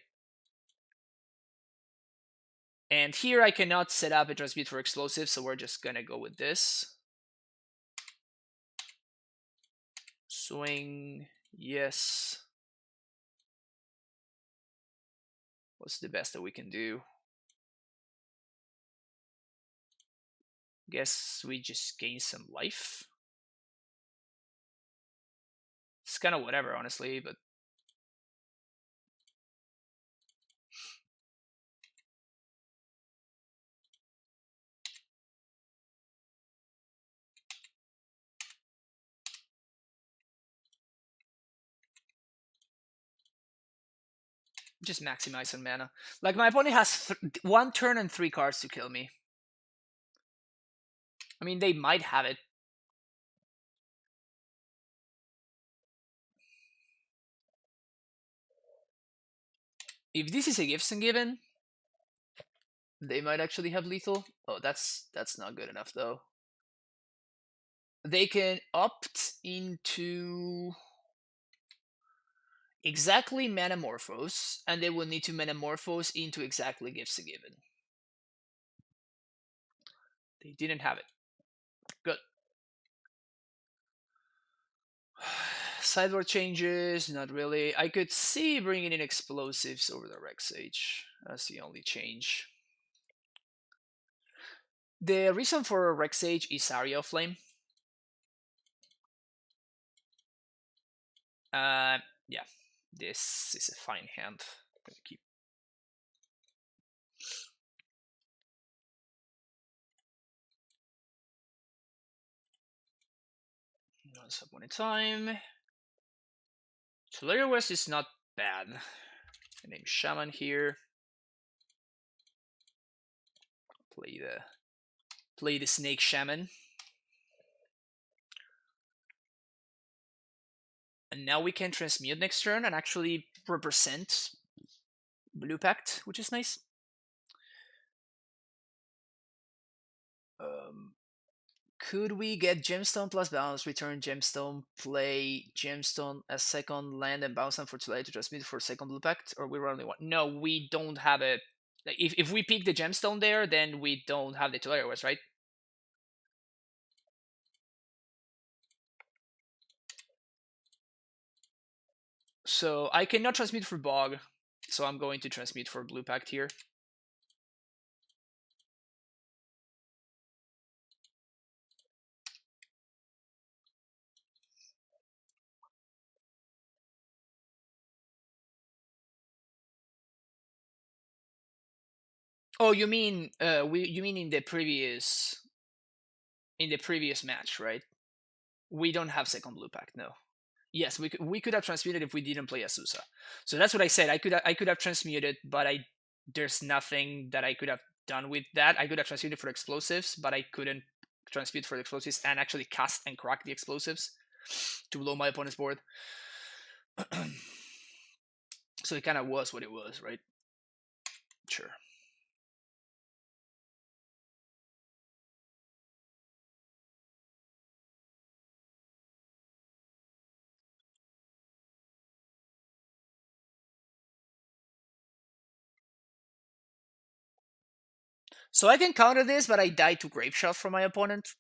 A: And here I cannot set up a transmute for explosive, so we're just gonna go with this. Swing, yes. What's the best that we can do? Guess we just gain some life. It's kind of whatever, honestly, but just maximize on mana. Like, my opponent has 1 turn and 3 cards to kill me. I mean, they might have it. If this is a Gifts and Given, they might actually have lethal. Oh, that's not good enough, though. They can opt into exactly Manamorphose, and they will need to Manamorphose into exactly Gifts and Given. They didn't have it. Good. Sideboard changes, not really. I could see bringing in explosives over the Rex Sage. That's the only change. The reason for Rex Sage is Aria of Flame. Yeah, this is a fine hand. I'm gonna keep. Once upon a time. Soulherder West is not bad. I name Shaman here. Play the Snake Shaman. And now we can transmute next turn and actually represent Blue Pact, which is nice. Could we get Gemstone plus bounce, return Gemstone, play Gemstone as second land and bounce them for 2 to transmit for second Blue Pact? Or we only want? No, we don't have it. Like, if we pick the Gemstone there, then we don't have the 2 areas, right? So I cannot transmit for Bog, so I'm going to transmit for Blue Pact here. Oh, you mean you mean in the previous match, right? We don't have second Blue Pact, no. Yes, we could have transmuted if we didn't play Azusa. So that's what I said. I could have transmuted, but there's nothing that I could have done with that. I could have transmuted for explosives, but I couldn't transmute for the explosives and actually cast and crack the explosives to blow my opponent's board. So it kind of was what it was, right? Sure. So I can counter this, but I die to Grape Shot from my opponent.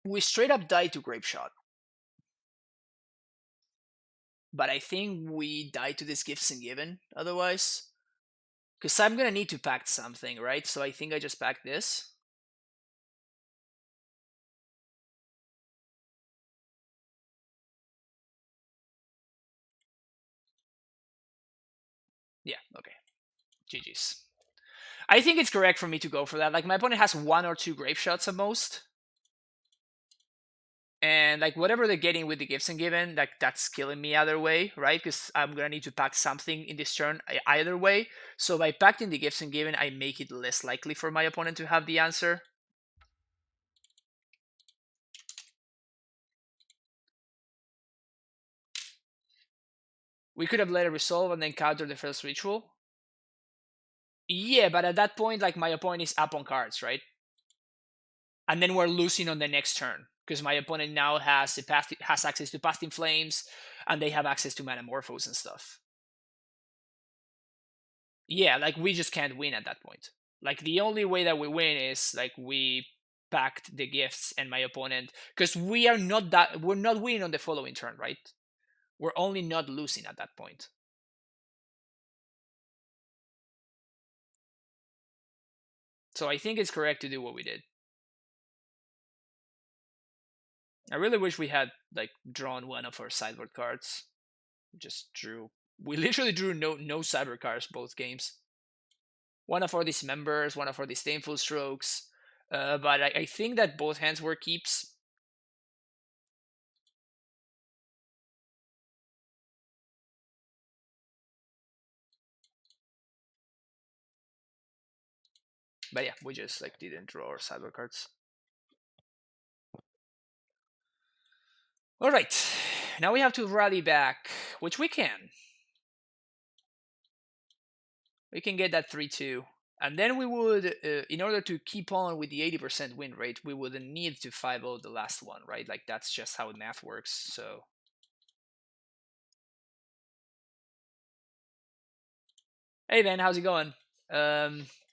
A: We straight up die to Grape Shot. But I think we die to this Gifts and Given otherwise. Because I'm gonna need to pack something, right? So I think I just pack this. Yeah, okay. GG's. I think it's correct for me to go for that. Like, my opponent has 1 or 2 Grape Shots at most. And, like, whatever they're getting with the Gifts and Given, like, that's killing me either way, right? Because I'm gonna need to pack something in this turn either way. So by packing the Gifts and Given, I make it less likely for my opponent to have the answer. We could have let it resolve and then counter the first ritual. Yeah, but at that point, like, my opponent is up on cards, right? And then we're losing on the next turn because my opponent now has has access to Past in Flames, and they have access to Metamorphose and stuff. Yeah, like, we just can't win at that point. Like, the only way that we win is like we packed the gifts and my opponent, because we're not winning on the following turn, right? We're only not losing at that point. So I think it's correct to do what we did. I really wish we had like drawn one of our sideboard cards. Just drew. We literally drew no sideboard cards both games. One of our Dismembers, one of our Disdainful Strokes. But I think that both hands were keeps. But yeah, we just like didn't draw our sideboard cards. All right, now we have to rally back, which we can. We can get that 3-2. And then we would, in order to keep on with the 80% win rate, we would need to 5-0 the last one, right? Like, that's just how math works. So, hey man, how's it going?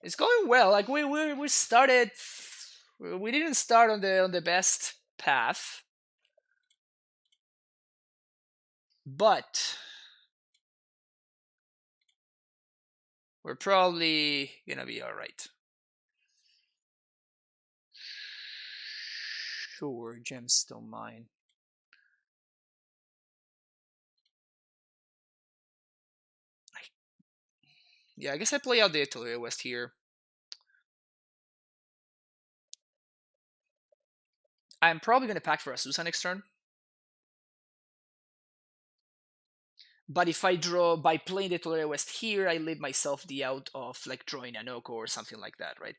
A: It's going well. Like, we started, we didn't start on the best path, but we're probably gonna be all right. Sure, gemstone mine. Yeah, I guess I play out the Italia West here. I'm probably gonna pack for Azusa next turn. But if I draw by playing the Italia West here, I leave myself the out of like drawing an Oko or something like that, right?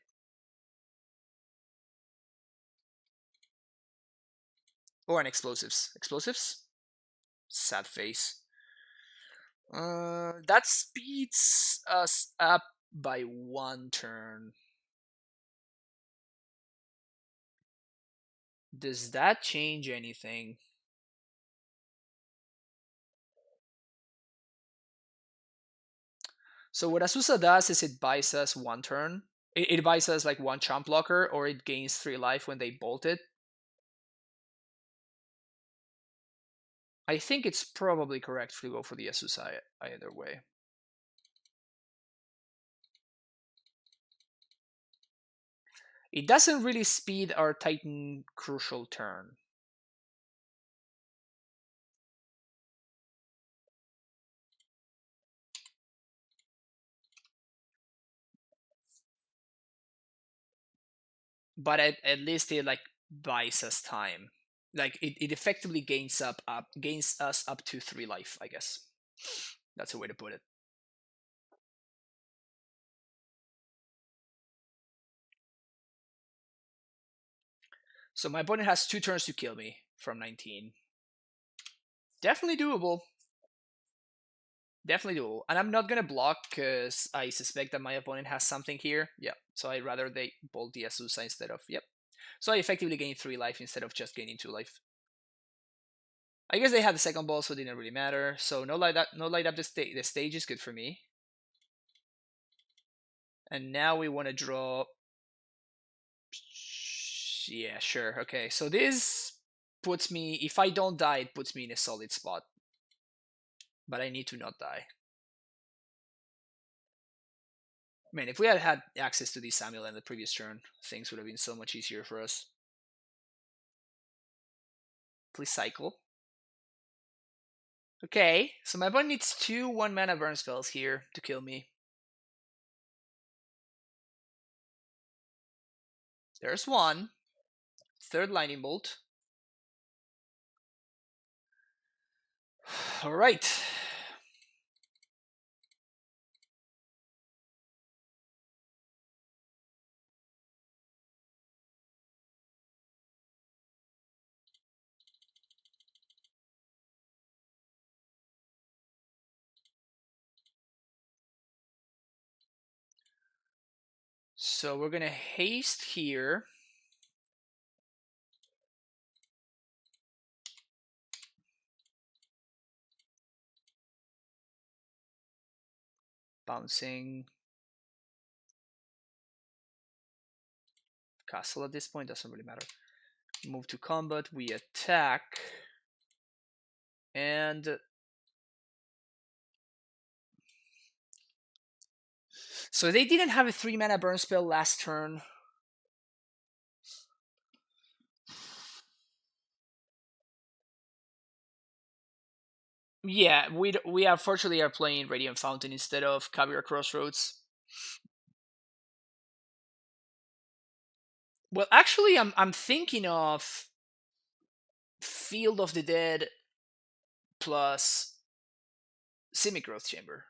A: Or an explosives. Explosives? Sad face. That speeds us up by 1 turn. Does that change anything? So what Azusa does is it buys us 1 turn. It buys us like 1 chump blocker, or it gains 3 life when they bolt it. I think it's probably correct to go for the Azusa either way. It doesn't really speed our Titan crucial turn. But at least it like buys us time. Like, it effectively gains us up to 3 life, I guess. That's a way to put it. So my opponent has 2 turns to kill me from 19. Definitely doable. Definitely doable. And I'm not gonna block because I suspect that my opponent has something here. Yeah. So I'd rather they bolt the Azusa instead of, yep. So I effectively gained 3 life instead of just gaining 2 life. I guess they had the second ball, so it didn't really matter. So no light up, the stage is good for me. And now we want to draw. Yeah, sure. Okay, so this puts me. If I don't die, it puts me in a solid spot. But I need to not die. Man, if we had had access to this Samuel in the previous turn, things would have been so much easier for us. Please cycle. Okay, so my opponent needs 2 1-mana burn spells here to kill me. There's one. Third lightning bolt. All right. So we're gonna haste here. Bouncing. Castle at this point, doesn't really matter. Move to combat, we attack. And so they didn't have a 3-mana burn spell last turn. Yeah, we unfortunately are playing Radiant Fountain instead of Caviar Crossroads. Well, actually, I'm thinking of Field of the Dead plus Simic Growth Chamber.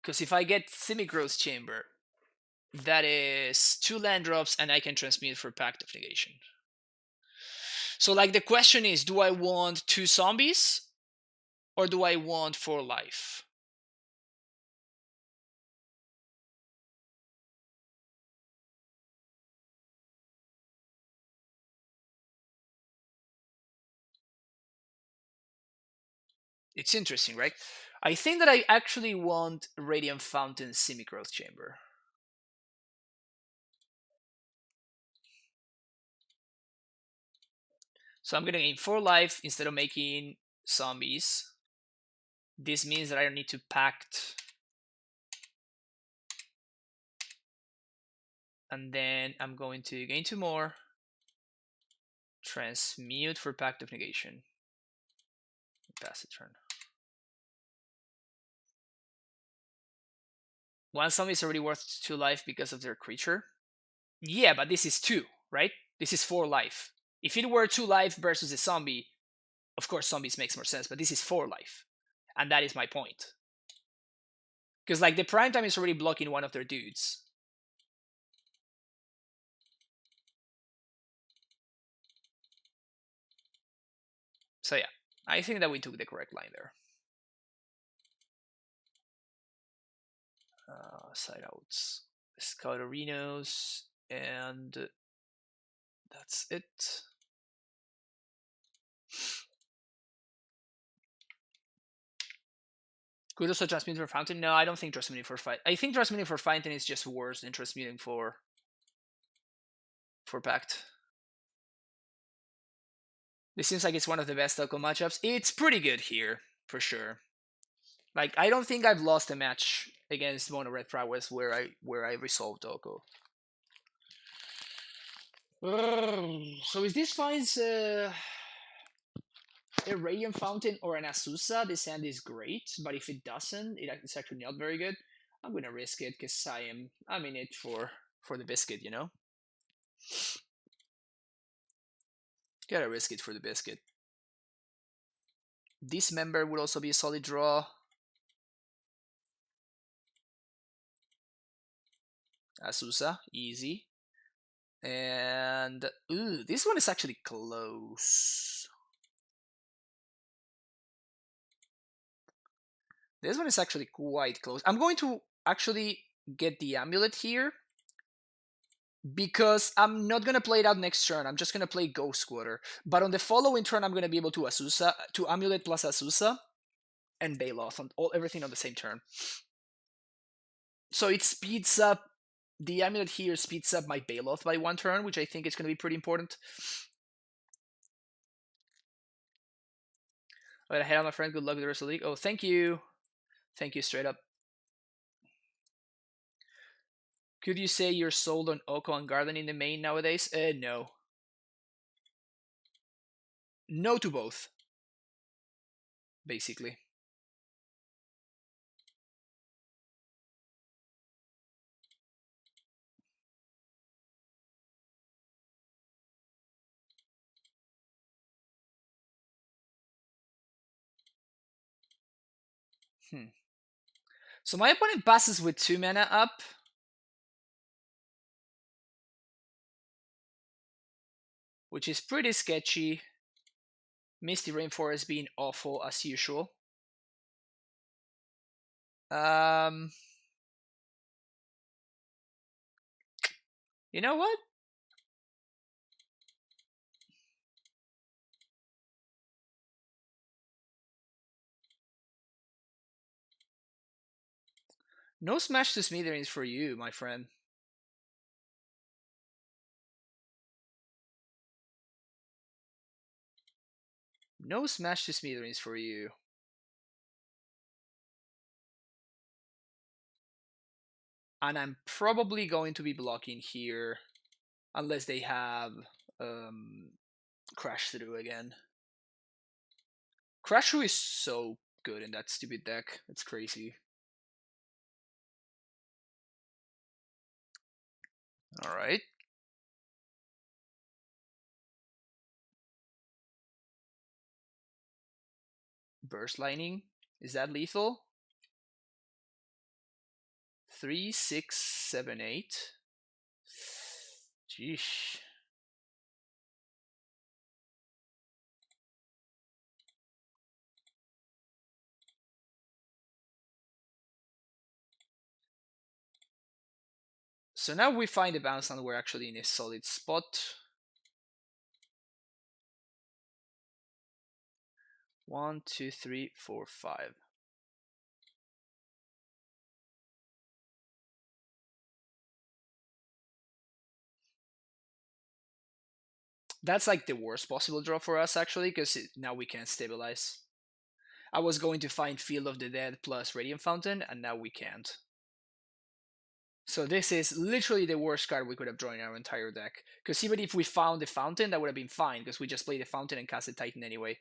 A: Because if I get Simic Growth Chamber, that is 2 land drops, and I can transmute for Pact of Negation. So, like, the question is, do I want 2 zombies, or do I want 4 life? It's interesting, right? I think that I actually want Radiant Fountain Simic Growth Chamber. So I'm gonna gain 4 life instead of making zombies. This means that I don't need to pact. And then I'm going to gain 2 more. Transmute for Pact of Negation. Pass the turn. One zombie is already worth 2 life because of their creature. Yeah, but this is 2, right? This is 4 life. If it were 2 life versus a zombie, of course zombies makes more sense, but this is 4 life. And that is my point. Because like the prime time is already blocking one of their dudes. So yeah, I think that we took the correct line there. Side outs, Scout Arenos, and that's it. Could also transmute for Fountain? No, I don't think transmuting for Fight. I think transmuting for Fountain is just worse than transmuting for Pact. This seems like it's one of the best Oko matchups. It's pretty good here, for sure. Like, I don't think I've lost a match against Mono Red Prowess where I resolved Oko. So if this finds a Radiant Fountain or an Azusa, this hand is great. But if it doesn't, it's actually not very good. I'm gonna risk it because I'm in it for the biscuit, you know. Gotta risk it for the biscuit. This member would also be a solid draw. Azusa, easy. And ooh, this one is actually close. This one is actually quite close. I'm going to actually get the amulet here because I'm not gonna play it out next turn. I'm just gonna play Ghost Squatter. But on the following turn, I'm gonna be able to Azusa, to amulet plus Azusa, and Baloth on everything on the same turn. So it speeds up. The amulet here speeds up my Baloth by 1 turn, which I think is gonna be pretty important. Alright, I head on, my friend. Good luck with the rest of the league. Oh, thank you. Thank you, straight up. Could you say you're sold on Oko and Garden in the main nowadays? No. No to both. Basically. So my opponent passes with 2 mana up. Which is pretty sketchy. Misty Rainforest being awful as usual. You know what? No Smash to Smithereens for you, my friend. No Smash to Smithereens for you. And I'm probably going to be blocking here unless they have Crash Through again. Crash Through is so good in that stupid deck. It's crazy. Alright. Burst Lightning. Is that lethal? 3, 6, 7, 8. Jeesh. So now we find the bounce and we're actually in a solid spot. 1, 2, 3, 4, 5. That's like the worst possible draw for us actually, because now we can't stabilize. I was going to find Field of the Dead plus Radiant Fountain, and now we can't. So this is literally the worst card we could have drawn in our entire deck. Because even if we found the Fountain, that would have been fine, because we just played the Fountain and cast the Titan anyway.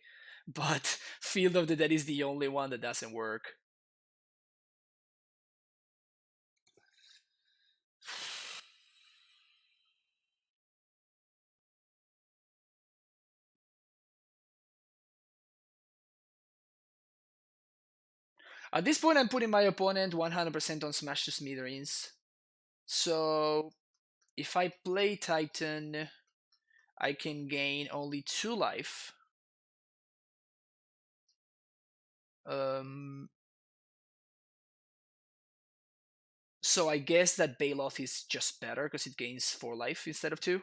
A: But Field of the Dead is the only one that doesn't work. At this point, I'm putting my opponent 100% on Smash to Smithereens. So if I play Titan, I can gain only 2 life. So I guess that Baloth is just better because it gains 4 life instead of 2.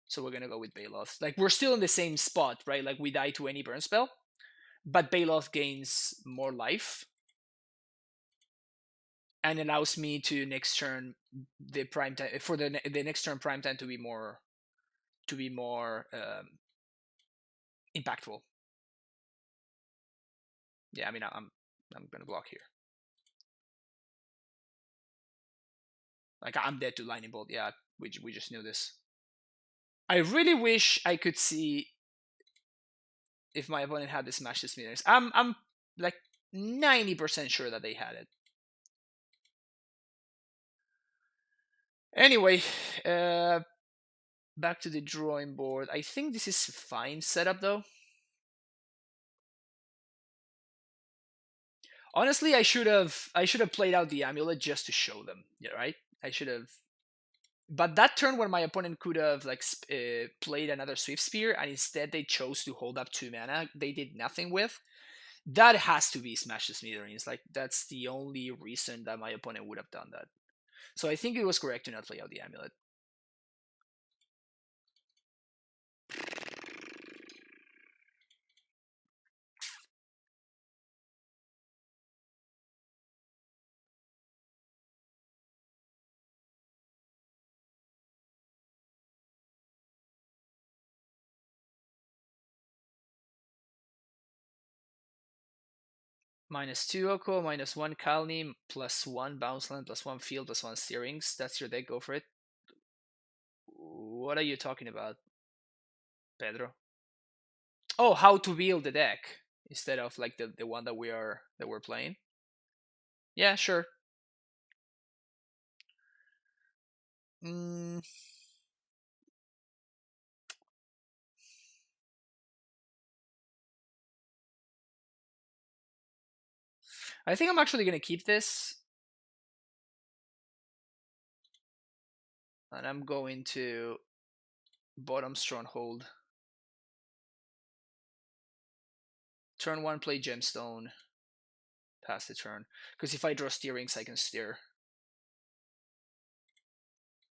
A: So we're gonna go with Baloth. Like, we're still in the same spot, right? Like, we die to any burn spell, but Baloth gains more life and allows me to next turn the prime time for the next turn prime time to be more impactful. Yeah, I mean, I'm gonna block here. Like, I'm dead to lightning bolt. Yeah, we just knew this. I really wish I could see if my opponent had the Smash this meters. I'm like 90% sure that they had it. Anyway, back to the drawing board. I think this is fine setup though. Honestly, I should have played out the amulet just to show them. Yeah, right. I should have. But that turn when my opponent could have like played another Swift Spear and instead they chose to hold up 2 mana, they did nothing with. That has to be Smash the Smithereens. Like, that's the only reason that my opponent would have done that. So I think it was correct to not play out the Amulet. -2 Oko, -1 Kalni, +1 Bounce Land, +1 Field, +1 Steerings. That's your deck, go for it. What are you talking about, Pedro? Oh, how to build the deck instead of like the one that we're playing. Yeah, sure. Mm, I think I'm actually gonna keep this, and I'm going to bottom Stronghold. Turn 1, play Gemstone. Pass the turn, because if I draw Steerings, I can steer.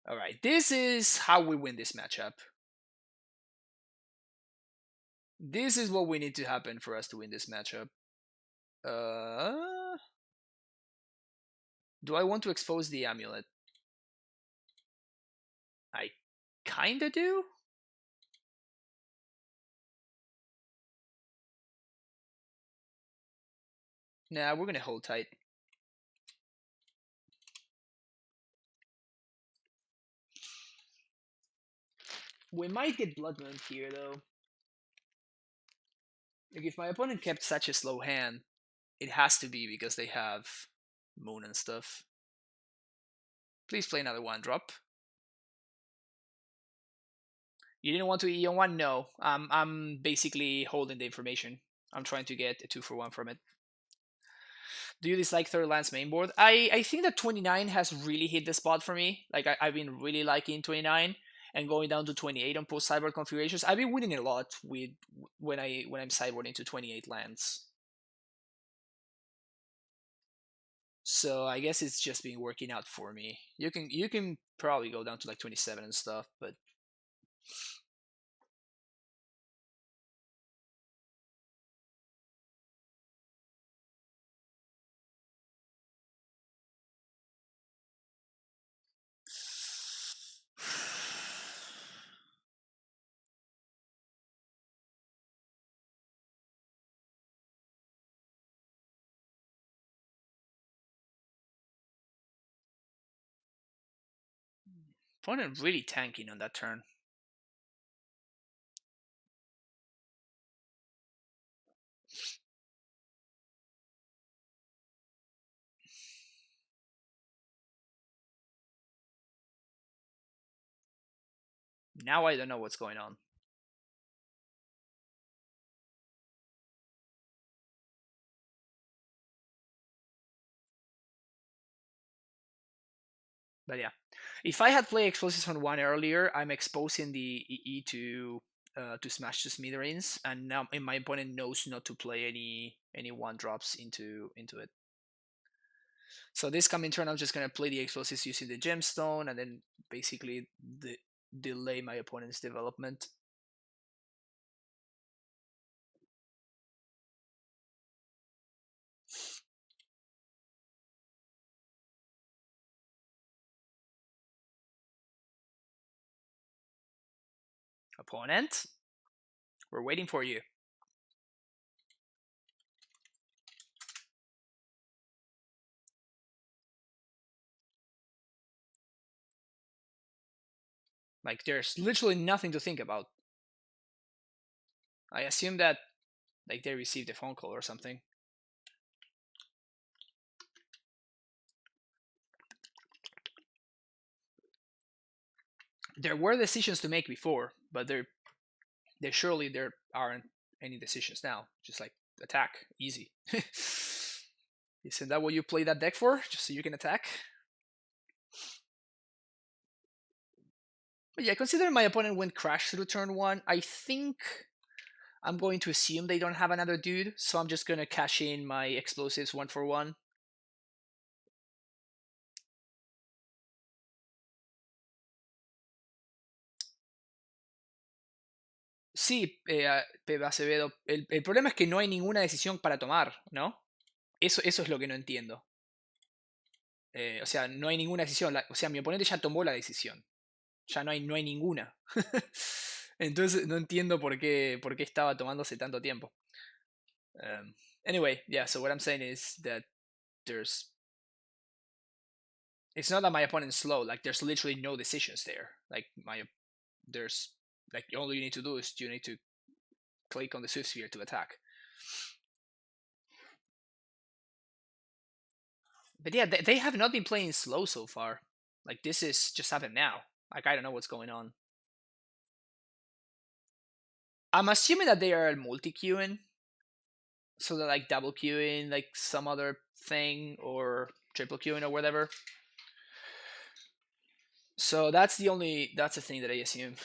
A: All right, this is how we win this matchup. This is what we need to happen for us to win this matchup. Do I want to expose the Amulet? I kinda do. Nah, we're gonna hold tight. We might get Blood Moon here, though. Like, if my opponent kept such a slow hand, it has to be because they have Moon and stuff. Please play another 1-drop. You didn't want to Eon 1? No. I'm basically holding the information. I'm trying to get a 2-for-1 from it. Do you dislike Third Land's main board? I think that 29 has really hit the spot for me. Like, I've been really liking 29 and going down to 28 on post sideboard configurations. I've been winning a lot with when I'm sideboarding to 28 lands. So I guess it's just been working out for me. You can probably go down to like 27 and stuff, but opponent really tanking on that turn. Now I don't know what's going on. But yeah, if I had played explosives on 1 earlier, I'm exposing the EE to smash the Smithereens, and now my opponent knows not to play any 1-drops into it. So this coming turn, I'm just gonna play the explosives using the gemstone, and then basically delay my opponent's development. Opponent, we're waiting for you. Like, there's literally nothing to think about. I assume that like they received a phone call or something. There were decisions to make before, but there surely there aren't any decisions now. Just like attack, easy. Isn't that what you play that deck for? Just so you can attack? But yeah, considering my opponent went crash through turn 1, I think I'm going to assume they don't have another dude, so I'm just gonna cash in my explosives 1 for 1. Sí, Pepe Acevedo, el problema es que no hay ninguna decisión para tomar, ¿no? Eso es lo que no entiendo. O sea, no hay ninguna decisión. O sea, mi oponente ya tomó la decisión. Ya no hay ninguna. Entonces no entiendo por qué estaba tomándose tanto tiempo. Anyway, yeah, so what I'm saying is that there's it's not that my opponent's slow, like there's literally no decisions there. Like there's like all you need to do is you need to click on the Swift Sphere to attack. But yeah, they have not been playing slow so far. Like this is just happened now. Like I don't know what's going on. I'm assuming that they are multi queuing, so they're like double queuing, like some other thing, or triple queuing or whatever. So that's the thing that I assume.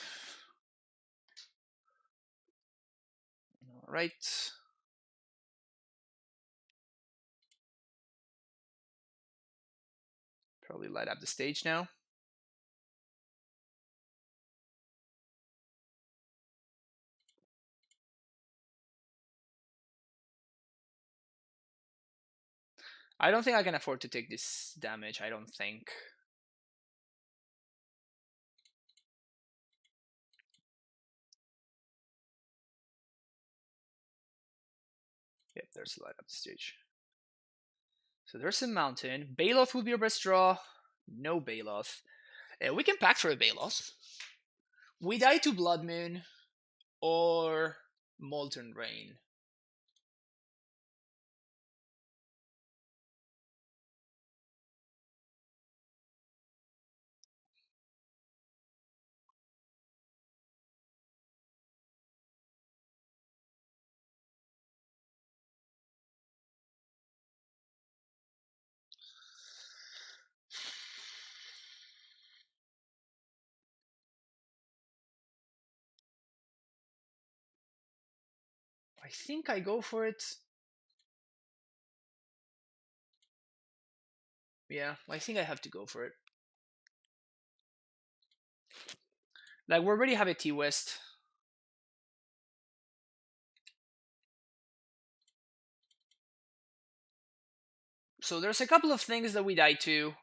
A: All right. Probably light up the stage now. I don't think I can afford to take this damage. I don't think. Yep, there's a light up the stage. So there's a mountain. Baloth would be our best draw. No Baloth. We can pack for a Baloth. We die to Blood Moon or Molten Rain. I think I go for it. Yeah, I think I have to go for it. Like, we already have a T-West. So there's a couple of things that we die to,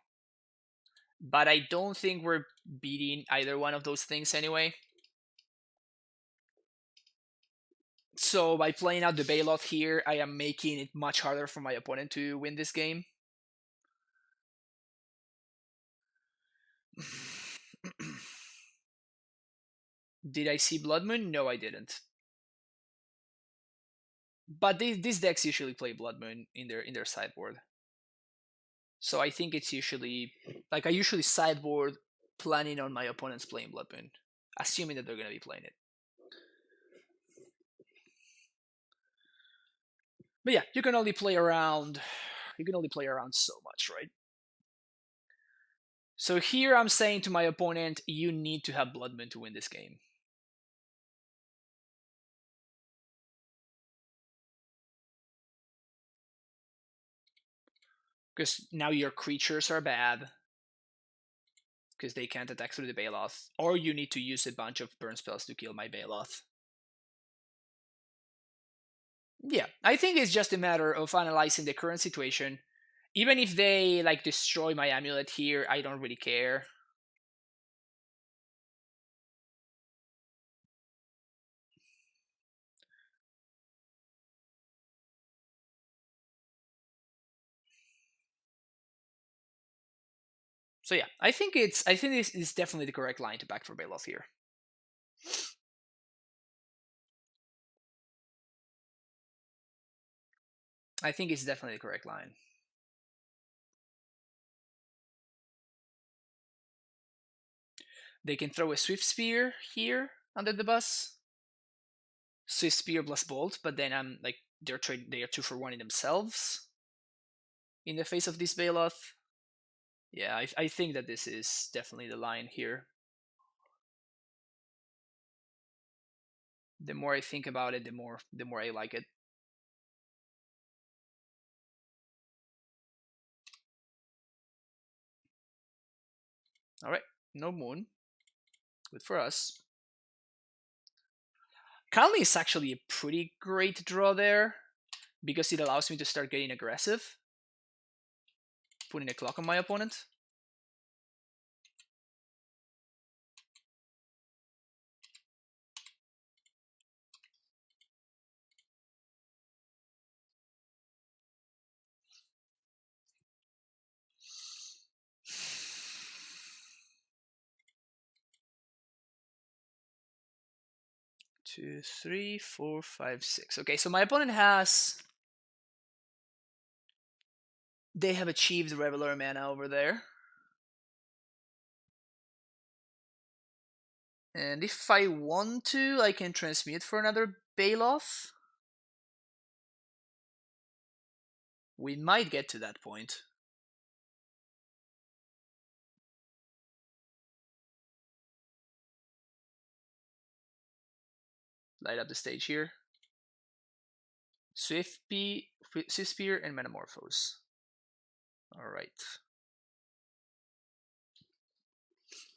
A: but I don't think we're beating either one of those things anyway. So by playing out the Baloth here, I am making it much harder for my opponent to win this game. Did I see Blood Moon? No, I didn't. But these decks usually play Blood Moon in their sideboard. So I think it's usually like I usually sideboard planning on my opponents playing Blood Moon, assuming that they're gonna be playing it. But yeah, you can only play around. You can only play around so much, right? So here I'm saying to my opponent, you need to have Blood Moon to win this game. Because now your creatures are bad. Because they can't attack through the Baloth. Or you need to use a bunch of burn spells to kill my Baloth. Yeah, I think it's just a matter of analyzing the current situation. Even if they like destroy my amulet here, I don't really care. So yeah, I think this is definitely the correct line to back for Baloth here. I think it's definitely the correct line. They can throw a Swift Spear here under the bus. Swift Spear plus Bolt, but then I'm like they are 2-for-1 in themselves in the face of this Baloth. Yeah, I think that this is definitely the line here. The more I think about it, the more I like it. All right, no moon. Good for us. Conley is actually a pretty great draw there because it allows me to start getting aggressive, putting a clock on my opponent. Two, three, four, five, six. Okay, so my opponent has. They have achieved regular mana over there. And if I want to, I can transmute for another Bailoff. We might get to that point. Light up the stage here. Swift Spear, and Metamorphose. Alright.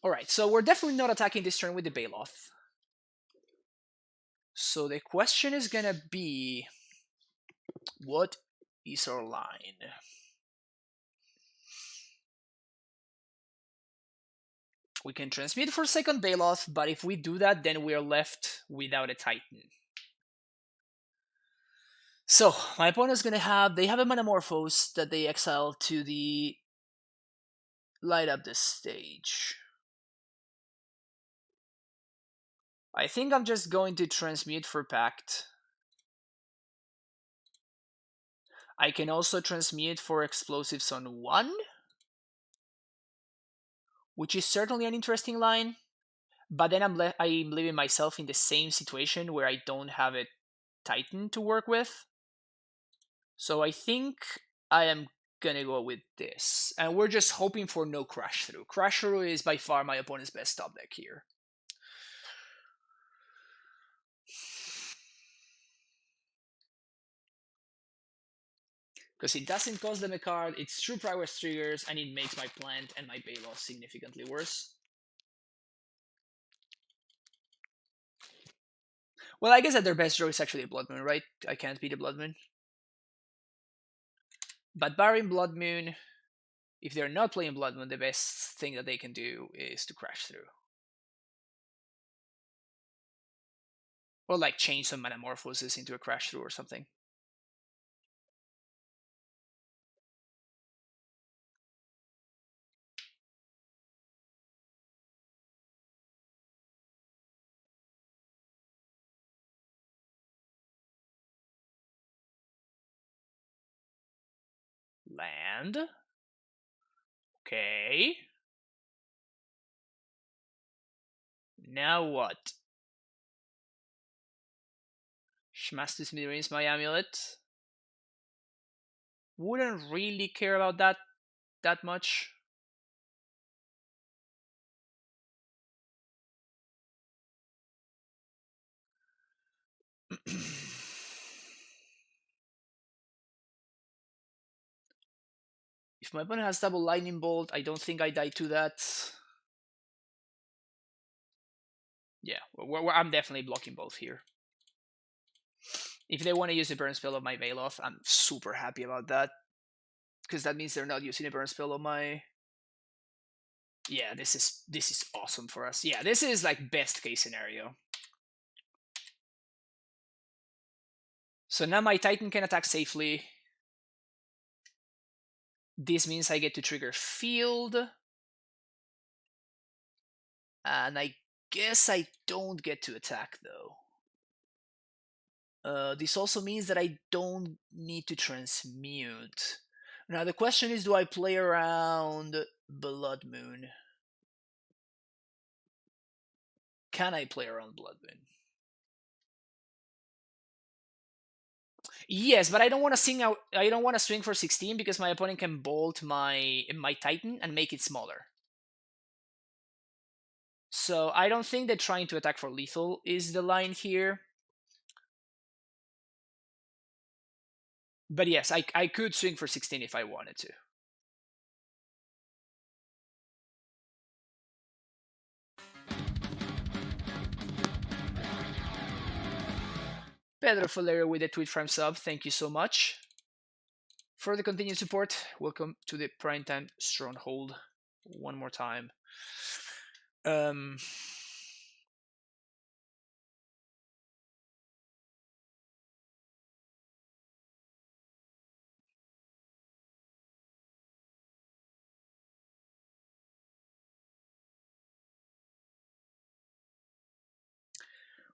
A: Alright, so we're definitely not attacking this turn with the Bailoff. So the question is gonna be, what is our line? We can transmute for second Bailoff, but if we do that, then we're left without a Titan. So my opponent's gonna have, they have a Metamorphose that they exile to the light up the stage. I think I'm just going to transmute for Pact. I can also transmute for Explosives on 1, which is certainly an interesting line, but then I'm leaving myself in the same situation where I don't have a Titan to work with. So I think I am gonna go with this. And we're just hoping for no Crash Through. Crash Through is by far my opponent's best top deck here. Because it doesn't cost them a card, it's true Prowess triggers, and it makes my plant and my Bailoff significantly worse. Well, I guess that their best draw is actually a Blood Moon, right? I can't beat a Blood Moon. But barring Blood Moon, if they're not playing Blood Moon, the best thing that they can do is to Crash Through. Or like change some Metamorphoses into a Crash Through or something. Land. Okay. Now what? Shmastus Midrange my amulet. Wouldn't really care about that much. If my opponent has double Lightning Bolt, I don't think I die to that. Yeah, I'm definitely blocking both here. If they want to use the burn spell of my Bailoff, I'm super happy about that. Because that means they're not using a burn spell of my... Yeah, this is awesome for us. Yeah, this is like best case scenario. So now my Titan can attack safely. This means I get to trigger Field. And I guess I don't get to attack though. This also means that I don't need to transmute. Now the question is, do I play around Blood Moon? Can I play around Blood Moon? Yes, but I don't want to swing out. I don't want to swing for 16 because my opponent can bolt my Titan and make it smaller. So I don't think that trying to attack for lethal is the line here. But yes, I could swing for 16 if I wanted to. Pedro Folero with the Twitch Prime sub, thank you so much for the continued support. Welcome to the Primetime Stronghold one more time. Um,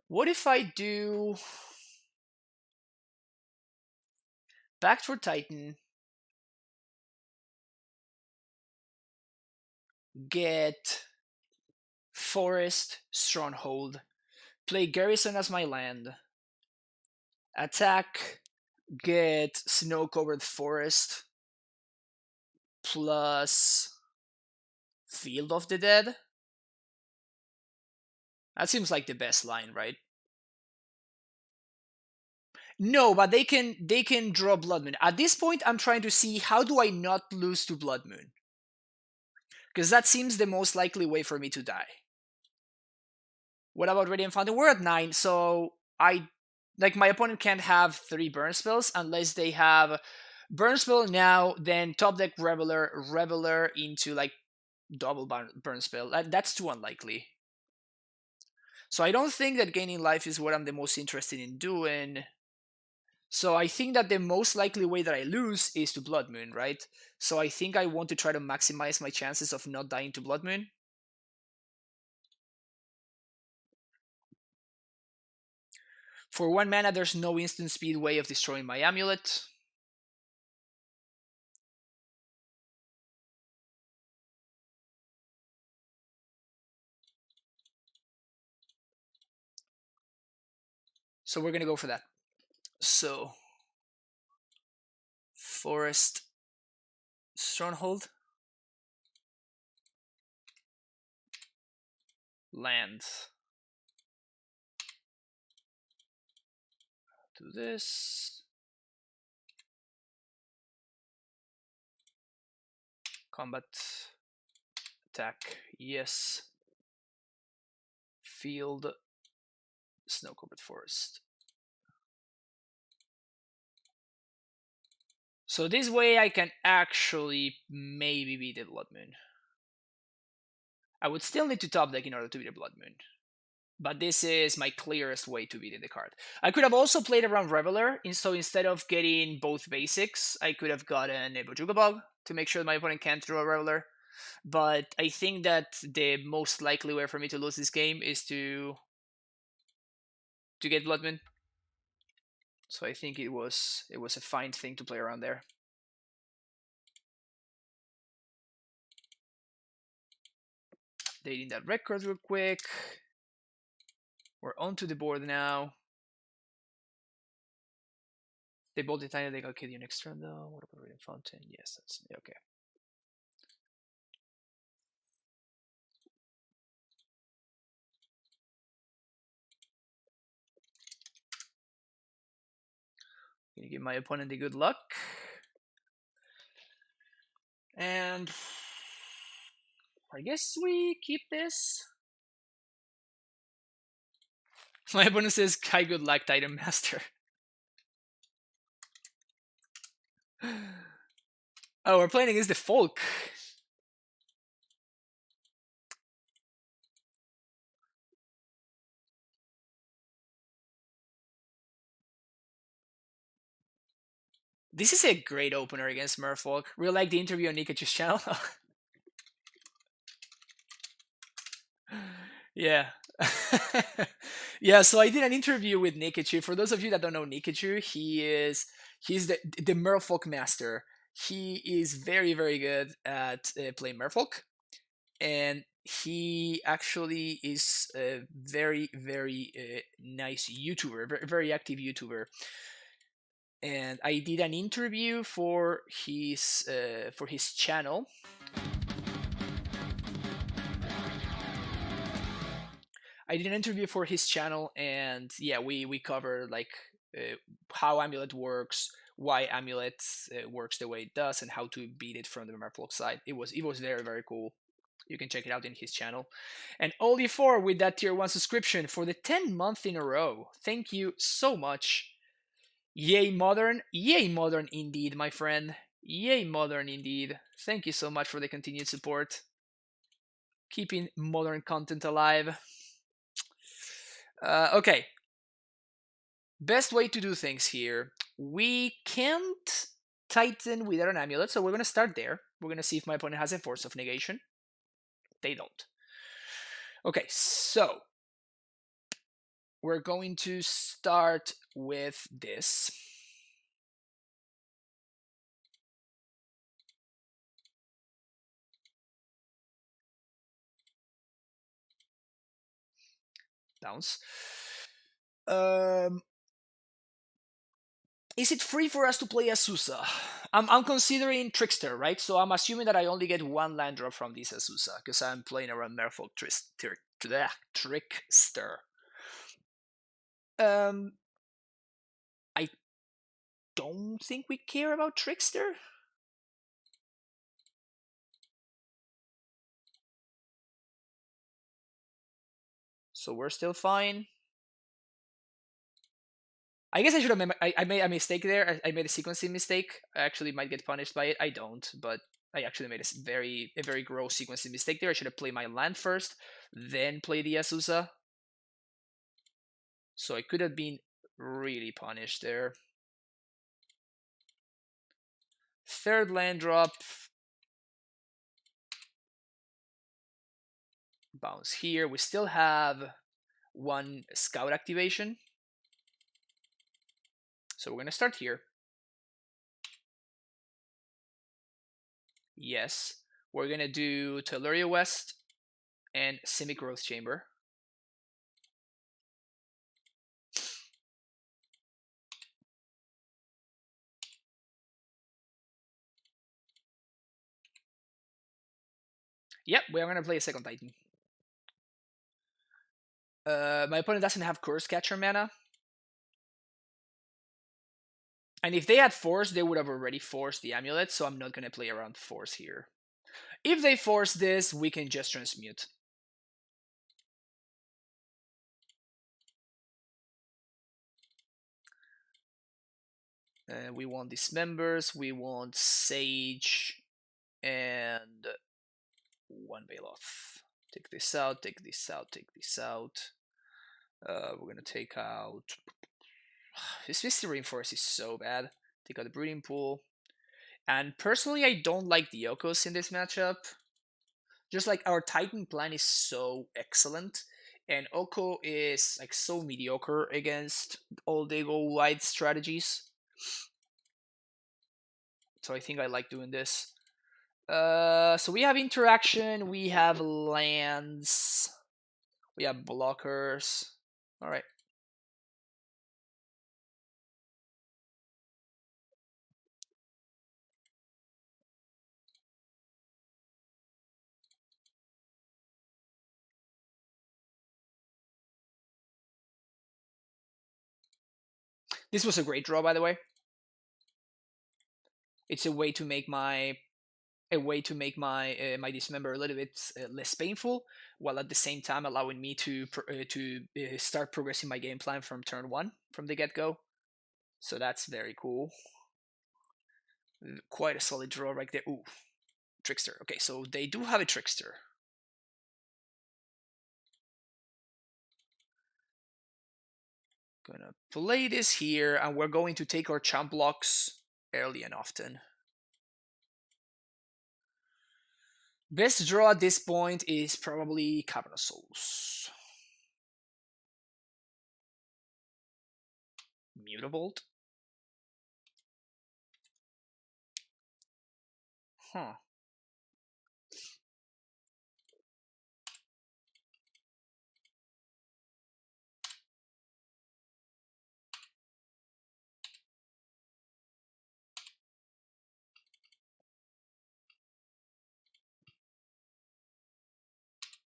A: what if I do Back for Titan, get Forest Stronghold, play Garrison as my land, attack, get Snow Covered Forest, plus Field of the Dead? That seems like the best line, right? No, but they can draw Blood Moon. At this point, I'm trying to see how do I not lose to Blood Moon? Because that seems the most likely way for me to die. What about Radiant Fountain? We're at 9, so I like my opponent can't have 3 burn spells unless they have burn spell now, then top deck Reveler into like double burn spell. That's too unlikely. So I don't think that gaining life is what I'm the most interested in doing. So I think that the most likely way that I lose is to Blood Moon, right? So I think I want to try to maximize my chances of not dying to Blood Moon. For 1 mana, there's no instant speed way of destroying my amulet. So we're gonna go for that. So Forest Stronghold, land. Do this. Combat. Attack. Yes. Field. Snow Covered Forest. So this way I can actually maybe beat the Blood Moon. I would still need to top deck in order to beat the Blood Moon. But this is my clearest way to beat the card. I could have also played around Reveler, so instead of getting both basics, I could have gotten a Bojuka Bog to make sure my opponent can't draw a Reveler. But I think that the most likely way for me to lose this game is to get Blood Moon. So I think it was a fine thing to play around there. Updating that record real quick. We're onto the board now. They both decided they got kill you next turn though. What about Radiant Fountain? Yes, that's okay. Gonna give my opponent the good luck. And I guess we keep this. My opponent says, "Hi, good luck, Titan Master." Oh, we're playing against the Folk. This is a great opener against Merfolk. Really like the interview on Nikachu's channel. Yeah. Yeah, so I did an interview with Nikachu. For those of you that don't know Nikachu, he's the Merfolk master. He is very, very good at playing Merfolk. And he actually is a very, very nice YouTuber, very, very active YouTuber. And I did an interview for his channel. I did an interview for his channel, and yeah, we cover like how Amulet works, why Amulet works the way it does and how to beat it from the Merfolk side. It was very, very cool. You can check it out in his channel. And Oli4 with that tier 1 subscription for the 10th month in a row. Thank you so much. Yay modern indeed, my friend. Yay modern indeed. Thank you so much for the continued support. Keeping modern content alive. Okay. Best way to do things here. We can't Titan without an amulet, so we're going to start there. We're going to see if my opponent has a Force of Negation. They don't. Okay, so we're going to start with this. Bounce. Is it free for us to play Azusa? I'm considering Trickster, right? So I'm assuming that I only get one land drop from this Azusa because I'm playing around Merfolk Trickster. I don't think we care about Trickster. So we're still fine. I guess I should have. I made a mistake there. I made a sequencing mistake. I actually might get punished by it. I don't, but I actually made a very gross sequencing mistake there. I should have played my land first, then play the Azusa. So I could have been really punished there. Third land drop. Bounce here. We still have one scout activation. So we're going to start here. Yes. We're going to do Telluria West and Simic Growth Chamber. Yep, we are going to play a second Titan. My opponent doesn't have Curse Catcher mana. And if they had Force, they would have already forced the Amulet, so I'm not going to play around Force here. If they force this, we can just transmute. We want Dismembers, we want Sage, and one Baloth. Take this out, take this out, take this out. We're gonna take out... This Misty Rainforest is so bad. Take out the Breeding Pool. And personally, I don't like the Yokos in this matchup. Just like our Titan plan is so excellent, and Oko is like so mediocre against all the go wide strategies. So I think I like doing this. So we have interaction, we have lands, we have blockers. All right. This was a great draw, by the way. It's a way to make my my dismember a little bit less painful, while at the same time allowing me to start progressing my game plan from turn 1 from the get-go. So that's very cool. Quite a solid draw right there. Ooh, Trickster. Okay, so they do have a Trickster. Gonna play this here, and we're going to take our champ blocks early and often. Best draw at this point is probably Cavern of Souls. Mutavolt. Huh.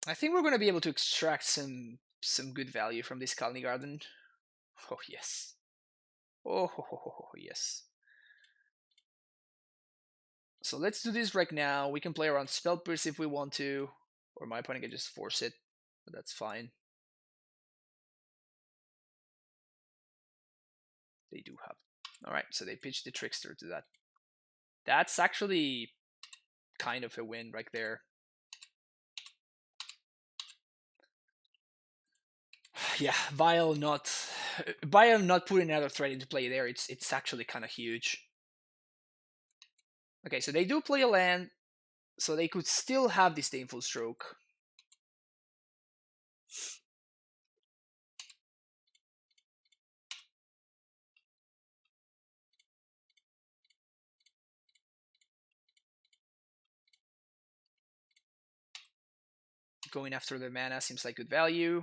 A: I think we're going to be able to extract some good value from this Colony Garden. Oh, yes. Oh, yes. So let's do this right now. We can play around Spell Pierce if we want to, or my opponent can just force it, but that's fine. They do have. Alright, so they pitch the Trickster to that. That's actually kind of a win right there. Yeah, Vile not putting another threat into play there, it's actually kind of huge. Okay, so they do play a land, so they could still have Disdainful Stroke. Going after the mana seems like good value.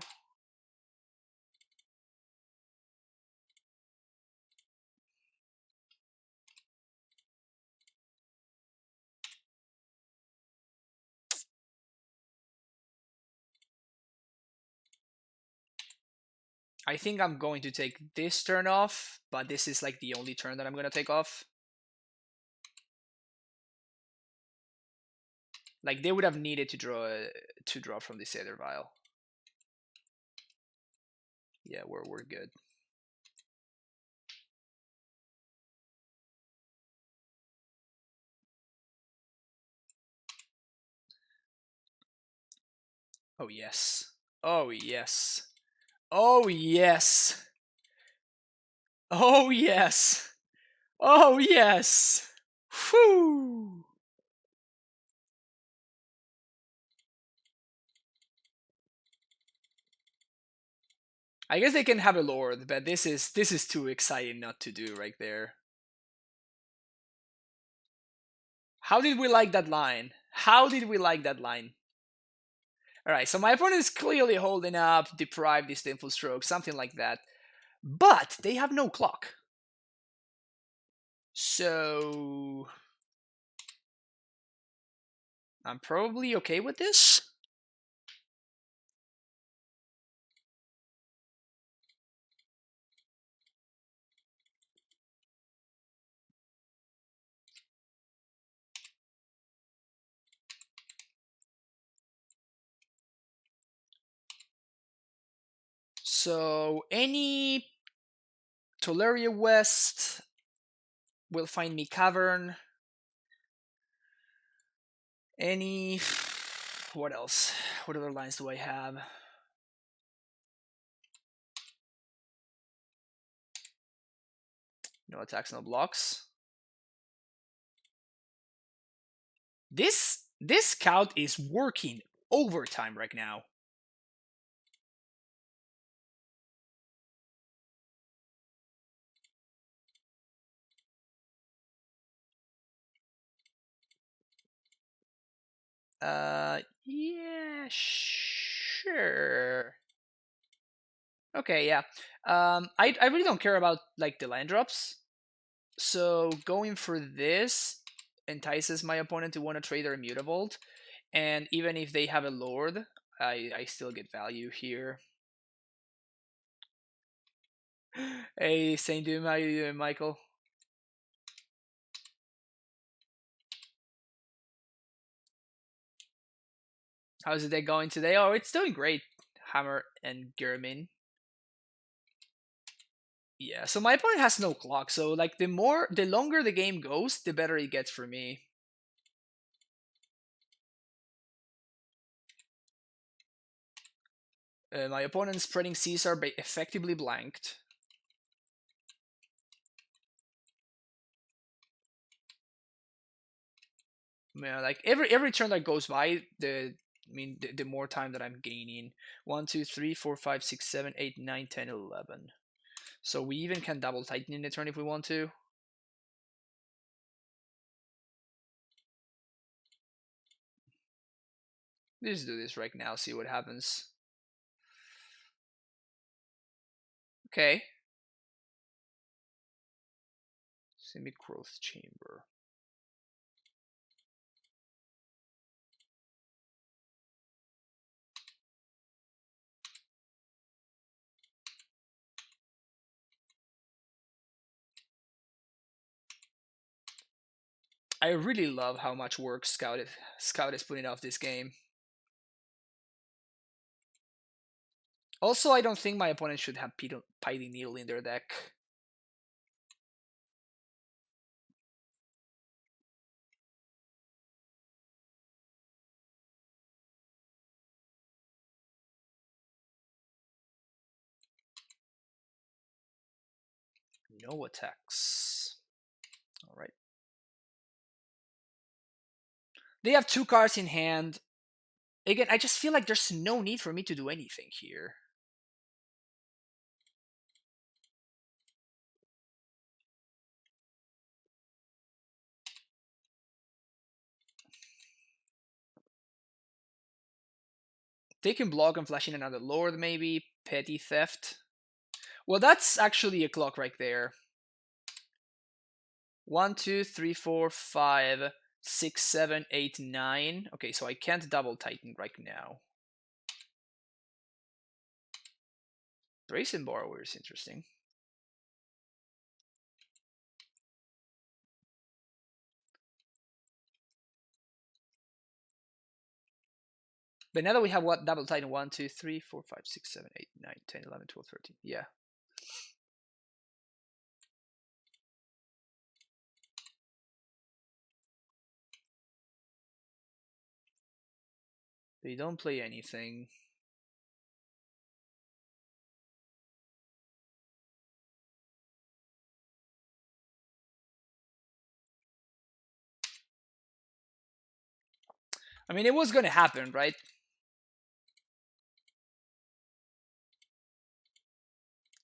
A: I think I'm going to take this turn off, but this is like the only turn that I'm going to take off. Like they would have needed to draw from this Aether Vial. Yeah, we're good. Oh yes. Oh yes. Oh yes. Oh yes. Oh yes. Whew. I guess they can have a Lord, but this is too exciting not to do right there. How did we like that line? How did we like that line? Alright, so my opponent is clearly holding up, deprived Disdainful Stroke, something like that. But they have no clock. So I'm probably okay with this. So any Tolaria West will find me Cavern. Any... What else? What other lines do I have? No attacks, no blocks. This scout is working overtime right now. Yeah, sure. Okay, yeah. I really don't care about like the land drops. So going for this entices my opponent to want to trade their Immutable, and even if they have a Lord, I still get value here. Hey, Saint Doom, how you doing, Michael? How's the day going today? Oh, it's doing great. Hammer and Gurmin. Yeah, so my opponent has no clock, so like the longer the game goes, the better it gets for me. My opponent's spreading Seas are effectively blanked. Yeah, like every turn that goes by, the more time that I'm gaining. 1, 2, 3, 4, 5, 6, 7, 8, 9, 10, 11. So we even can double Titan in the turn if we want to. Let's do this right now, see what happens. Okay. Semi-growth chamber. I really love how much work Scout is putting off this game. Also, I don't think my opponent should have Piety Needle in their deck. No attacks. Alright. They have 2 cards in hand. Again, I just feel like there's no need for me to do anything here. They can block and flash in another Lord, maybe. Petty Theft. Well, that's actually a clock right there. 1, 2, 3, 4, 5, 6, 7, 8, 9. Okay, so I can't double Titan right now. Brazen Borrower is interesting. But now that we have what double Titan 1, 2, 3, 4, 5, 6, 7, 8, 9, 10, 11, 12, 13. Yeah. They don't play anything. I mean, it was going to happen, right?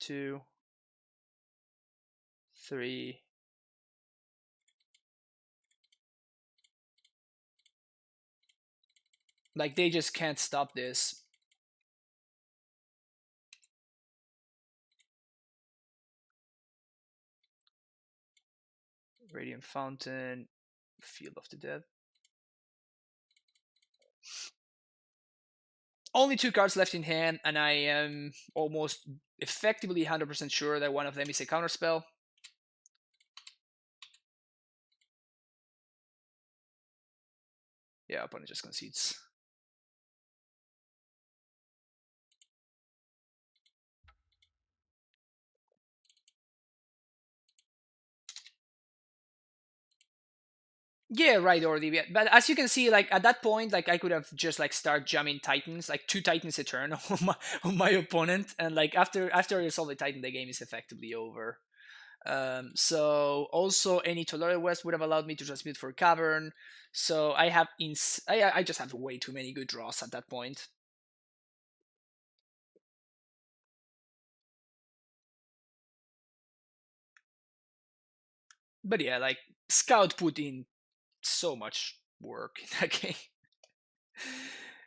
A: 2, 3. Like, they just can't stop this. Radiant Fountain, Field of the Dead. Only 2 cards left in hand, and I am almost effectively 100% sure that one of them is a counterspell. Yeah, opponent just concedes. Yeah, right, or the but as you can see, like at that point, like I could have just like start jamming Titans, like 2 Titans a turn on my opponent, and like after I resolve the Titan, the game is effectively over. So also any Tolerate West would have allowed me to transmute for Cavern. So I have I just have way too many good draws at that point. But yeah, like Scout put in so much work in that game.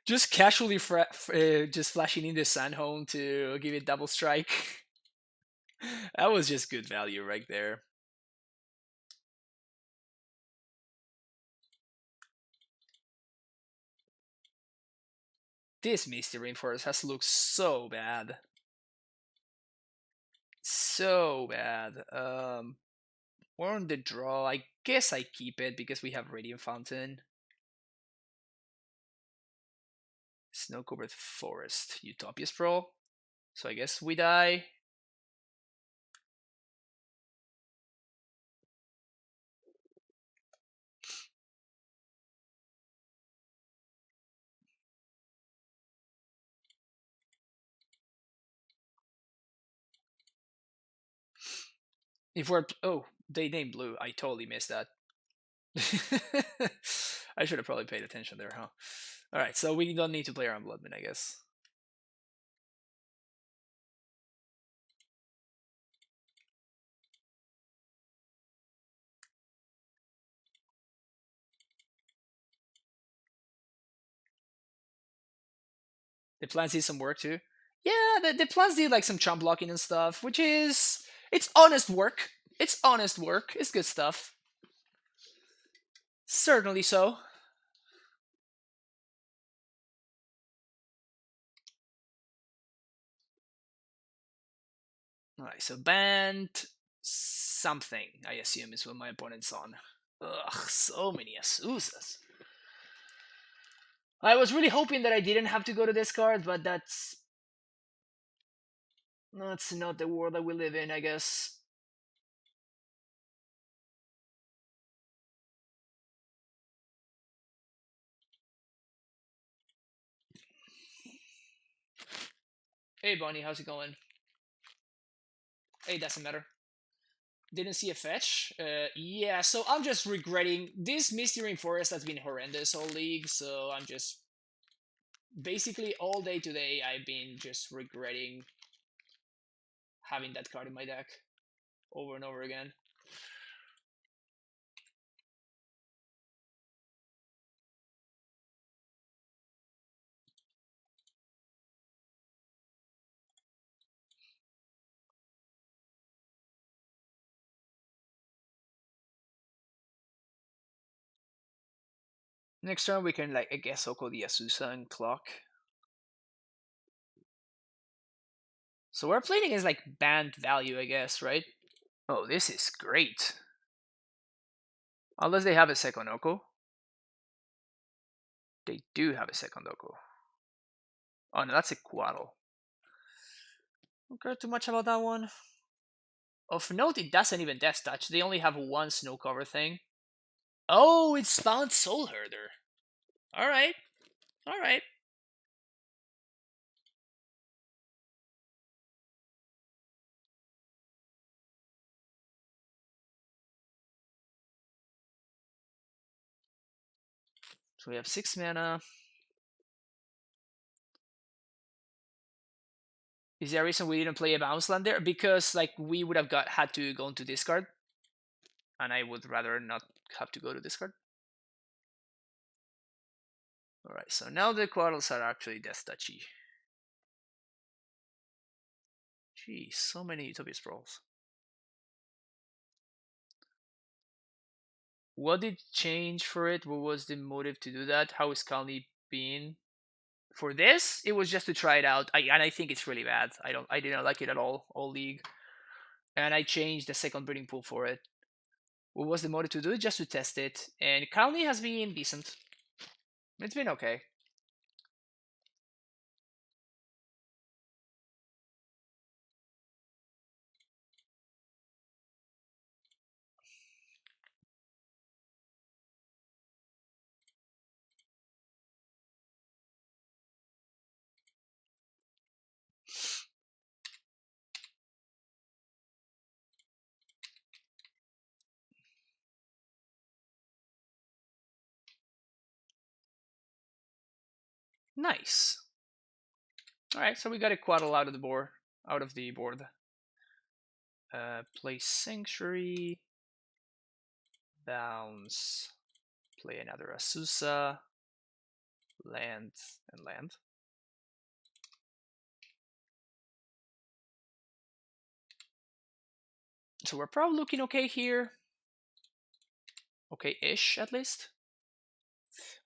A: Just casually just flashing in the Sandhome to give it double strike. That was just good value right there. This Misty Rainforest has looked so bad. So bad. We're on the draw. I guess I keep it because we have Radiant Fountain. Snow-covered forest. Utopia Sprawl. So I guess we die. If we're oh, they named blue. I totally missed that. I should have probably paid attention there, huh? All right, so we don't need to play around Bloodman, I guess. The plans need some work too. Yeah, the plans need like some chump blocking and stuff, which is it's honest work. It's honest work. It's good stuff. Certainly so. Alright, so Bant something, I assume, is what my opponent's on. Ugh, so many Asusas. I was really hoping that I didn't have to go to discard, but that's not the world that we live in, I guess. Hey, Bonnie, how's it going? Hey, doesn't matter. Didn't see a fetch. Yeah, so I'm just regretting this Misty Rainforest has been horrendous all league, so I'm just basically all day today I've been just regretting having that card in my deck over and over again. Next turn we can like I guess Oko the Asusa and clock. So we're playing against like Bant value, I guess, right? Oh, this is great. Unless they have a second Oko. They do have a second Oko. Oh no, that's a Quaddle. Don't care too much about that one. Of note, it doesn't even death touch. They only have one snow cover thing. Oh, it's Bant Soulherder. Alright. Alright. So we have 6 mana. Is there a reason we didn't play a bounce land there? Because like we would have had to go into discard. And I would rather not have to go to discard. Alright, so now the Quaddles are actually death touchy. Geez, so many Utopia Sprawls. What did change for it? What was the motive to do that? How is Calni being? For this, it was just to try it out. And I think it's really bad. I didn't like it at all league. And I changed the second breeding pool for it. What was the motive to do it? Just to test it. And Calni has been decent. It's been okay. Nice. Alright, so we got a Quaddle out of the board. Play Sanctuary. Bounce. Play another Asusa. Land and land. So we're probably looking okay here. Okay-ish, at least.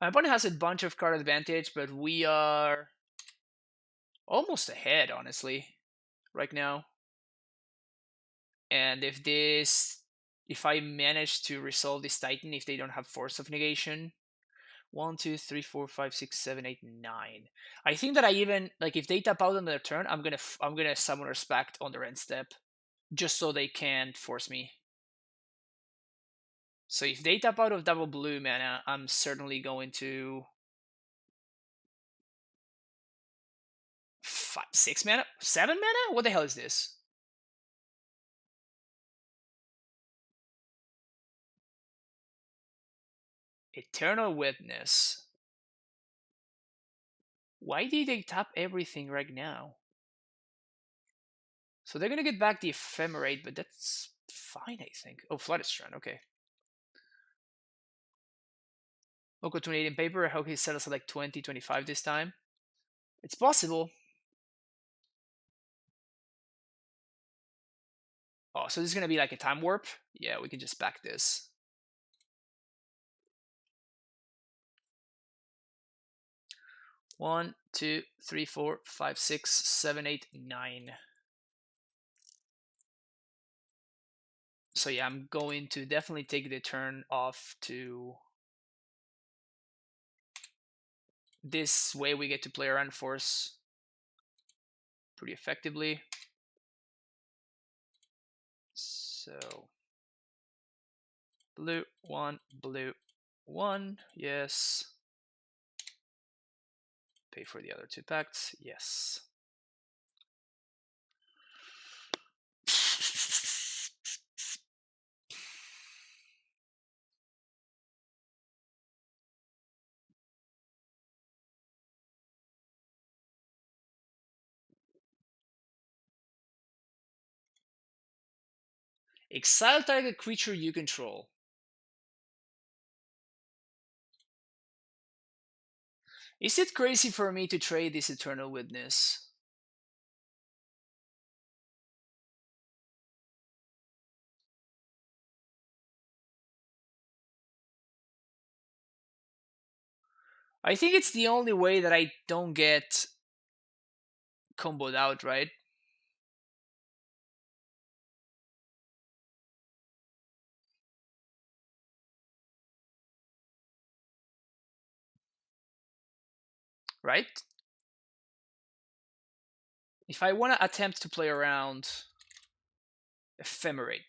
A: My opponent has a bunch of card advantage, but we are almost ahead, honestly, right now. And if I manage to resolve this Titan, if they don't have Force of Negation, 1, 2, 3, 4, 5, 6, 7, 8, 9. I think that I even like if they tap out on their turn, I'm gonna summon Respect on their end step, just so they can't force me. So if they tap out of double blue mana, I'm certainly going to 5, 6 mana, 7 mana. What the hell is this? Eternal Witness. Why did they tap everything right now? So they're gonna get back the Ephemerate, but that's fine, I think. Oh, Flooded Strand, okay. Oko 28 in paper. I hope he settles at like 20, 25 this time. It's possible. Oh, so this is gonna be like a time warp? Yeah, we can just back this. One, two, three, 4, 5, 6, 7, 8, 9. So yeah, I'm going to definitely take the turn off to this way we get to play around force pretty effectively. So blue 1, yes. Pay for the other 2 packs, yes. Exile target creature you control. Is it crazy for me to trade this Eternal Witness? I think it's the only way that I don't get comboed out, right? Right? If I want to attempt to play around Ephemerate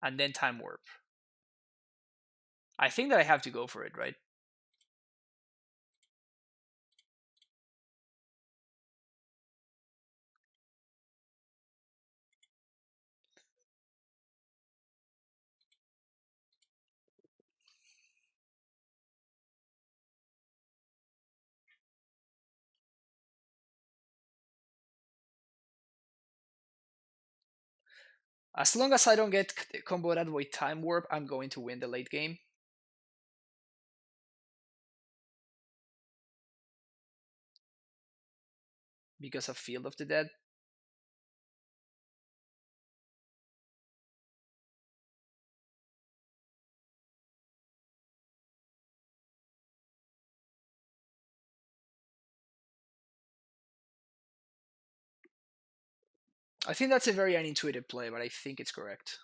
A: and then Time Warp, I think that I have to go for it, right? As long as I don't get comboed out with Time Warp, I'm going to win the late game. Because of Field of the Dead. I think that's a very unintuitive play, but I think it's correct.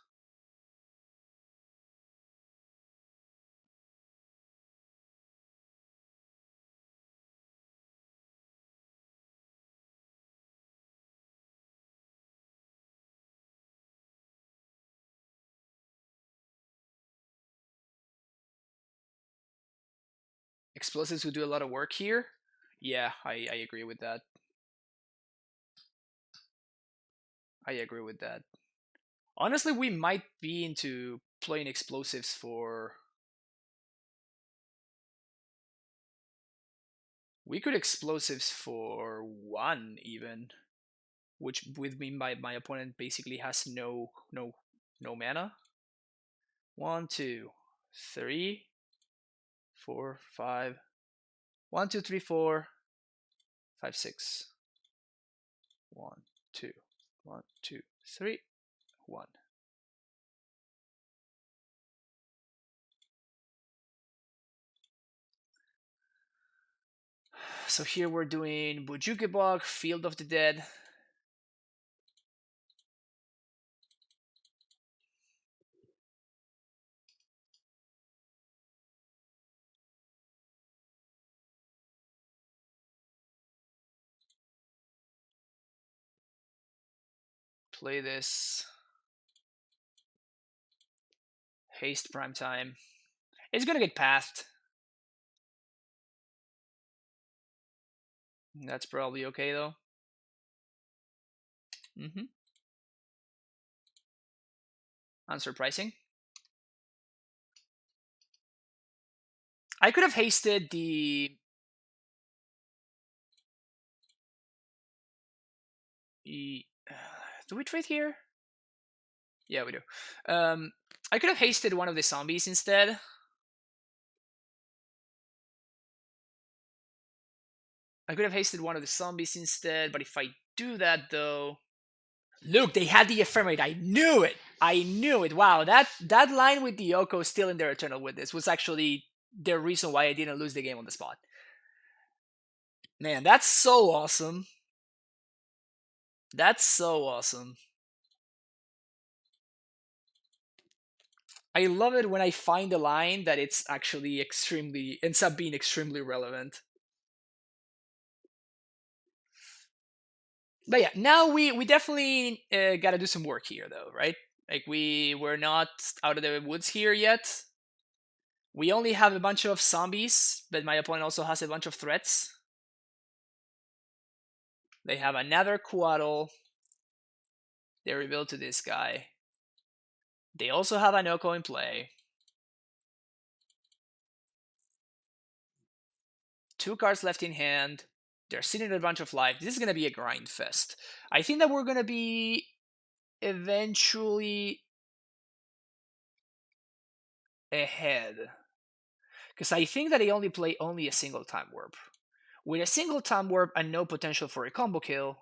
A: Explosives would do a lot of work here. Yeah, I agree with that. I agree with that. Honestly, we might be into playing explosives for. We could explosives for 1 even, which would mean my opponent basically has no mana. 1, 2, 3, 4, 5. 1, 2, 3, 4, 5, 6. 1, 2, 1, 2, 3, 1. So here we're doing Bujukebog, Field of the Dead. Play this. Haste Primetime. It's gonna get pathed. That's probably okay though. Mm-hmm. Unsurprising. I could have hasted the. Do we trade here? Yeah, we do. I could have hasted one of the zombies instead. But if I do that though, look, they had the ephemerate. I knew it. Wow, that line with the Yoko still in their Eternal Witness was actually the reason why I didn't lose the game on the spot. Man, that's so awesome. That's so awesome. I love it when I find a line that it's actually ends up being extremely relevant. But yeah, now we definitely got to do some work here, though, right? Like we're not out of the woods here yet. We only have a bunch of zombies, but my opponent also has a bunch of threats. They have another Quaddle. They rebuild to this guy. They also have an Oko in play. 2 cards left in hand. They're sitting a bunch of life. This is going to be a grind fest. I think that we're going to be eventually ahead. Because I think that they only play only a single time warp. With a single time warp and no potential for a combo kill.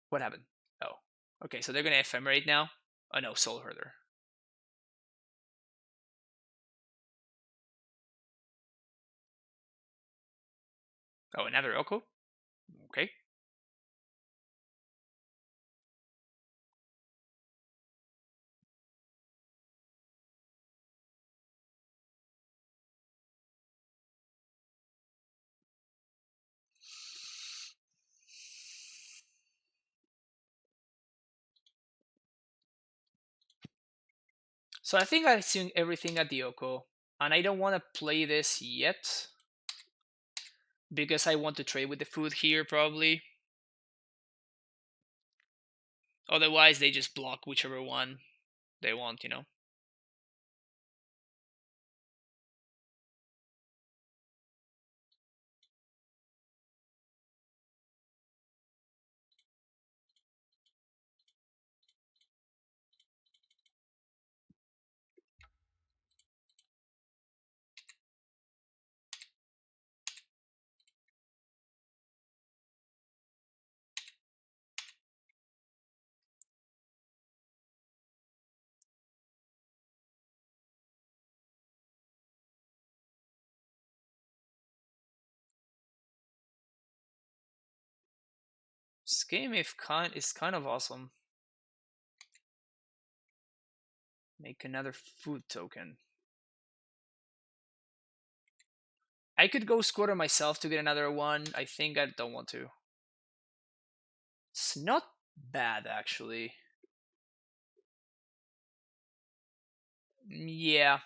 A: What happened? Oh. Okay, so they're going to ephemerate now. Oh no, Soulherder. Oh, another Oko? Okay. So I think I've seen everything at the Oko. And I don't want to play this yet. Because I want to trade with the food here, probably. Otherwise, they just block whichever one they want, you know? This game is kind of awesome. Make another food token. I could go squatter myself to get another one. I think I don't want to. It's not bad, actually. Yeah.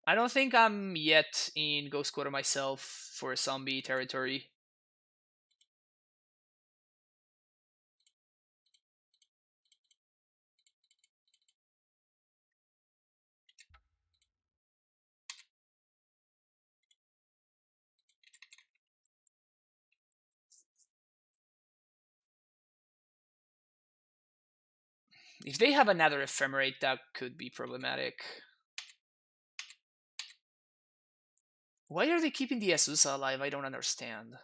A: I don't think I'm yet in go squatter myself for zombie territory. If they have another ephemerate, that could be problematic. Why are they keeping the Azusa alive? I don't understand.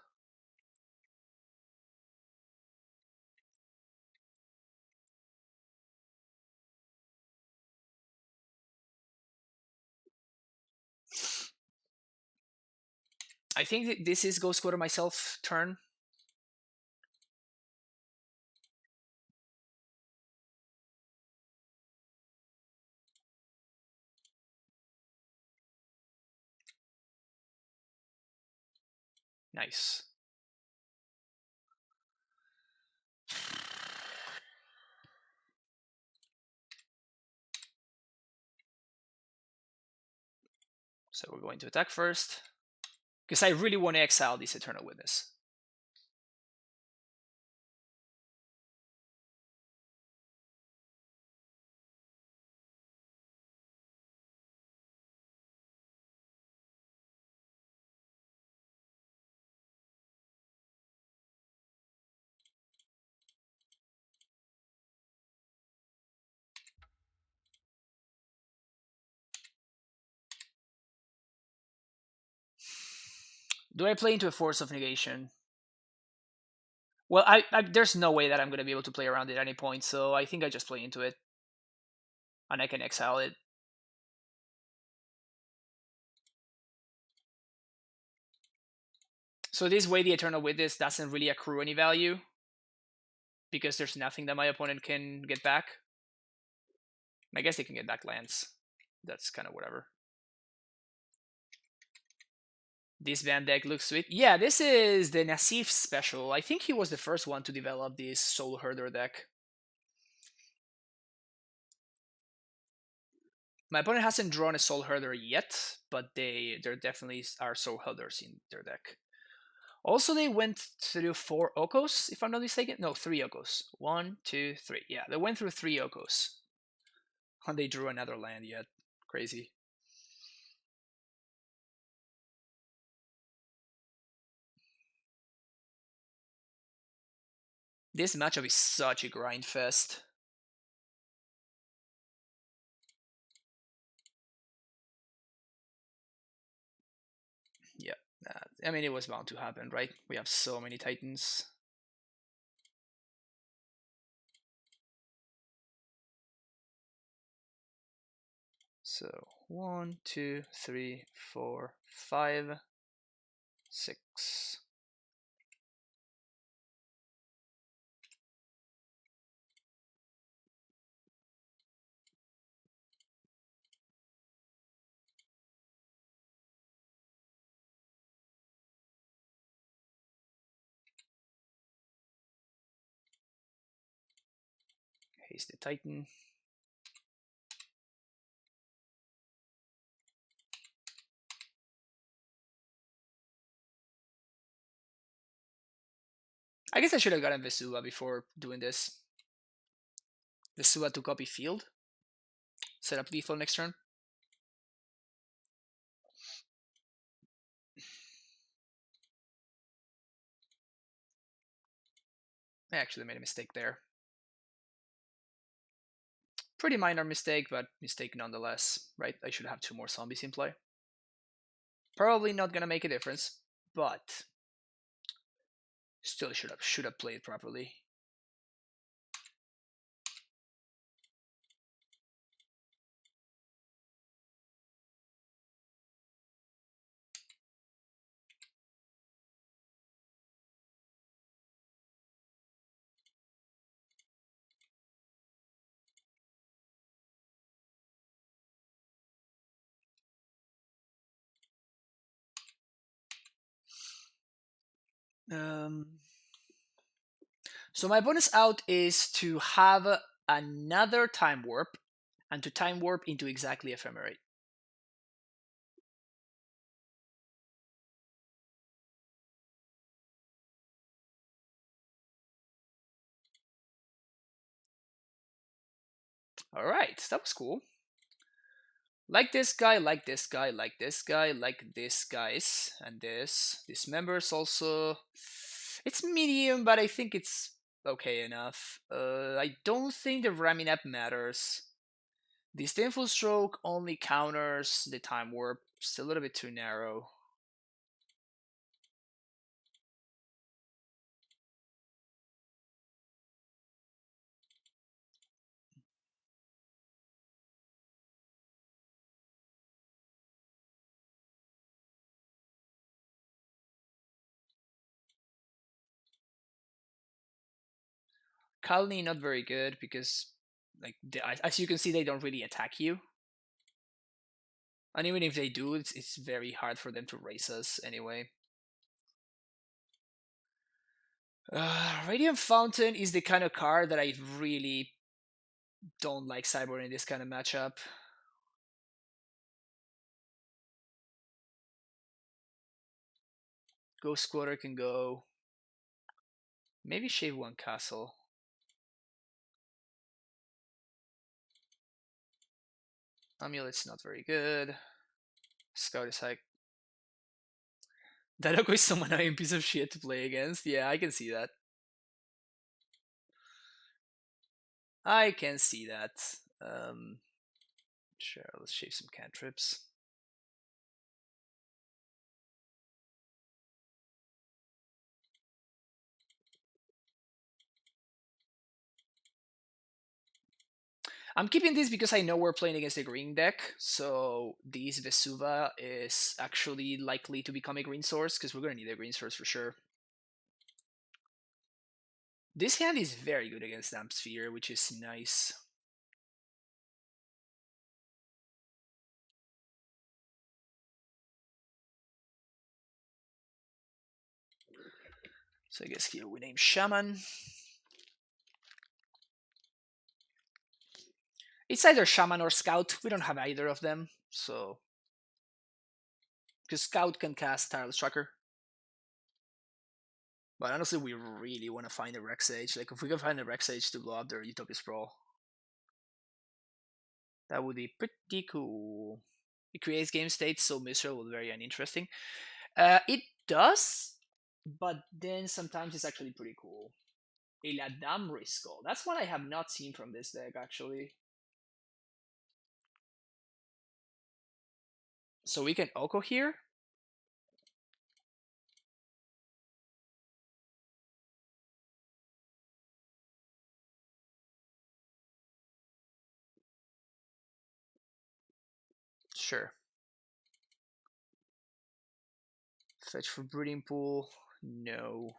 A: I think this is go squatter myself turn. Nice. So we're going to attack first. Because I really want to exile this Eternal Witness. Do I play into a Force of Negation? Well, there's no way that I'm going to be able to play around it at any point, so I think I just play into it. And I can exile it. So this way the Eternal Witness doesn't really accrue any value. Because there's nothing that my opponent can get back. I guess they can get back lands. That's kind of whatever. This Bant deck looks sweet. Yeah, this is the Nassif special. I think he was the first one to develop this Soulherder deck. My opponent hasn't drawn a Soulherder yet, but there definitely are Soulherders in their deck. Also, they went through 4 Okos, if I'm not mistaken. No, 3 Okos. 1, 2, 3. Yeah, they went through 3 Okos. And they drew another land yet. Crazy. This matchup is such a grind fest. Yeah, I mean, it was bound to happen, right? We have so many Titans. So 1, 2, 3, 4, 5, 6. Here's the Titan. I guess I should have gotten Vesuva before doing this. Vesuva to copy field. Set up lethal next turn. I actually made a mistake there. Pretty minor mistake, but mistake nonetheless, right? I should have 2 more zombies in play. Probably not gonna make a difference, but still should have played properly. So my bonus out is to have another time warp and to time warp into exactly ephemerate. All right, that was cool. Like this guy, like this guy, like this guy, like this guys, and this. These members also. It's medium, but I think it's okay enough. I don't think the ramming up matters. The Disdainful Stroke only counters the Time Warp. It's a little bit too narrow. Kalni not very good because, like, as you can see, they don't really attack you. And even if they do, it's very hard for them to race us anyway. Radiant Fountain is the kind of card that I really don't like cyber in this kind of matchup. Ghost Squatter can go. Maybe shave 1 castle. Amulet's not very good. Scout is like. That is some annoying piece of shit to play against. Yeah, I can see that. I can see that. Sure, let's shave some cantrips. I'm keeping this because I know we're playing against a green deck, so this Vesuva is actually likely to become a green source because we're going to need a green source for sure. This hand is very good against Damp Sphere, which is nice. So I guess here we name Shaman. It's either Shaman or Scout. We don't have either of them, so because Scout can cast Tireless Tracker. But honestly, we really want to find a Rex Age. Like, if we can find a Rex Age to blow up their Utopia Sprawl, that would be pretty cool. It creates game states, so Misra was very uninteresting. It does, but then sometimes it's actually pretty cool. Iladam Risco. That's what I have not seen from this deck, actually. So we can Oko here. Sure. Fetch for Breeding Pool. No.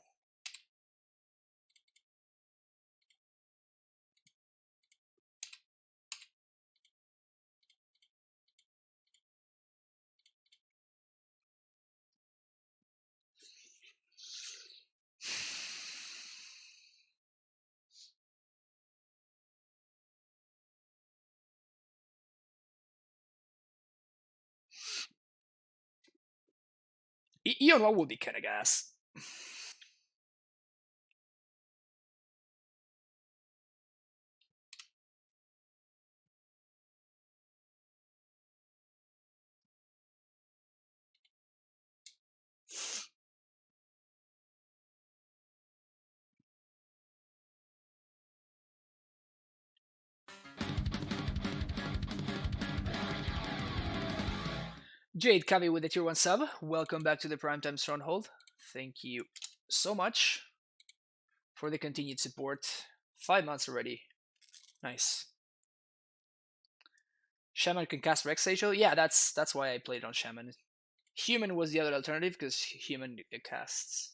A: Ion would be kind of gas. Jade Kavi with the tier 1 sub. Welcome back to the Primetime Stronghold. Thank you so much for the continued support. 5 months already. Nice. Shaman can cast Rex Angel. Yeah, that's why I played on Shaman. Human was the other alternative because Human casts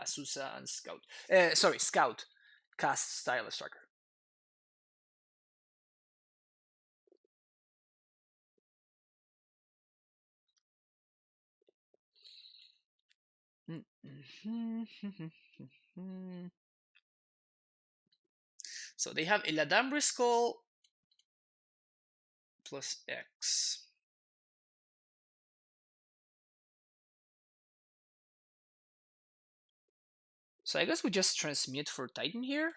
A: Asusa and Scout. Sorry, Scout casts Stylus Tracker. So they have Iladam Skull plus X. So I guess we just transmute for Titan here.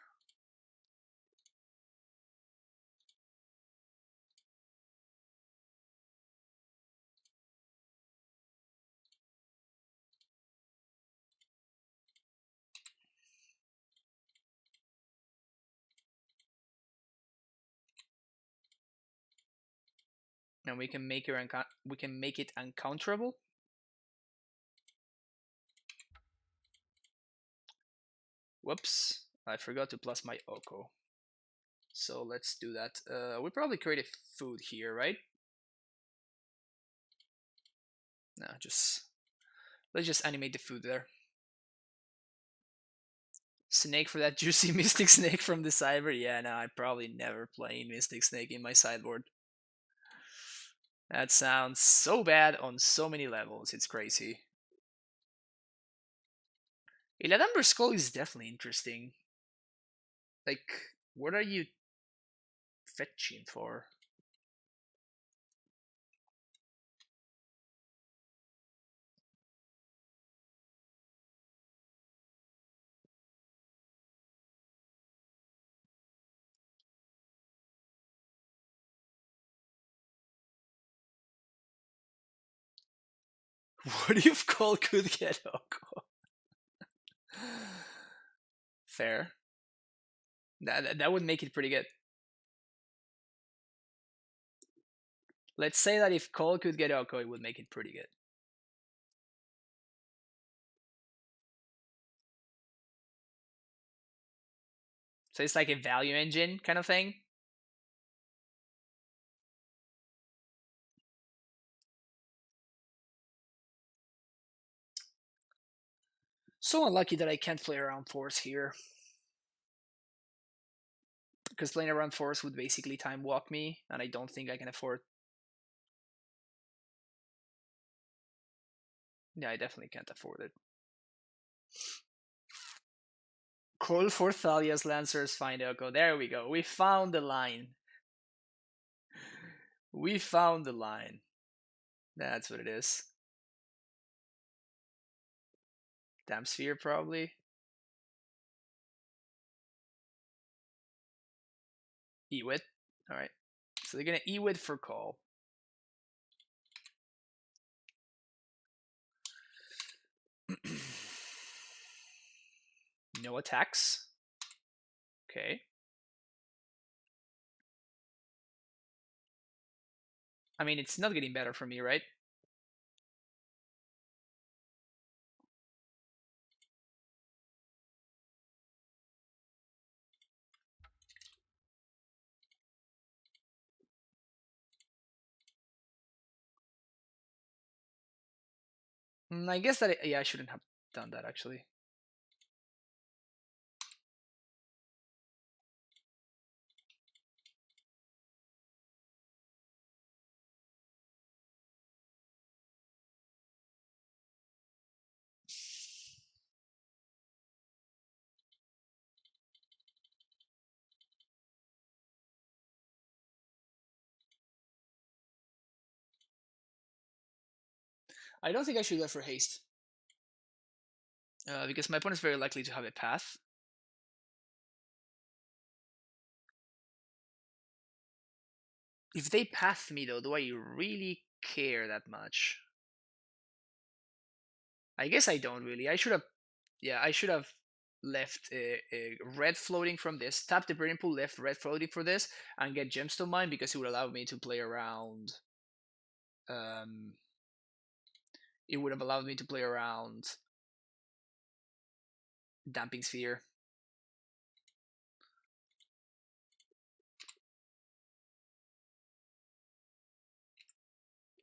A: And we can make it uncounterable. Whoops, I forgot to plus my Oko. So let's do that. We probably create a food here, right? No, let's just animate the food there. Snake for that juicy Mystic Snake from the Cyber. Yeah, no, I probably never play Mystic Snake in my sideboard. That sounds so bad on so many levels. It's crazy. Iladamber Skull is definitely interesting. Like, what are you fetching for? What if Cole could get Oko? Fair. That would make it pretty good. Let's say that if Cole could get Oko, it would make it pretty good. So it's like a value engine kind of thing. So unlucky that I can't play around Force here. Because playing around Force would basically time walk me, and I don't think I can afford. Yeah, I definitely can't afford it. Call for Thalia's Lancers, find Oko. There we go. We found the line. We found the line. That's what it is. Damn Sphere, probably. Ewit. Alright. So they're gonna Ewit for call. No attacks. Okay. I mean, it's not getting better for me, right? I guess that, yeah, I shouldn't have done that, actually. I don't think I should go for haste. Because my opponent's very likely to have a path. If they path me, though, do I really care that much? I guess I don't really. I should have, yeah, I should have left a red floating from this, tap the burning pool, left red floating for this, and get gemstone mine because it would allow me to play around. It would have allowed me to play around damping sphere.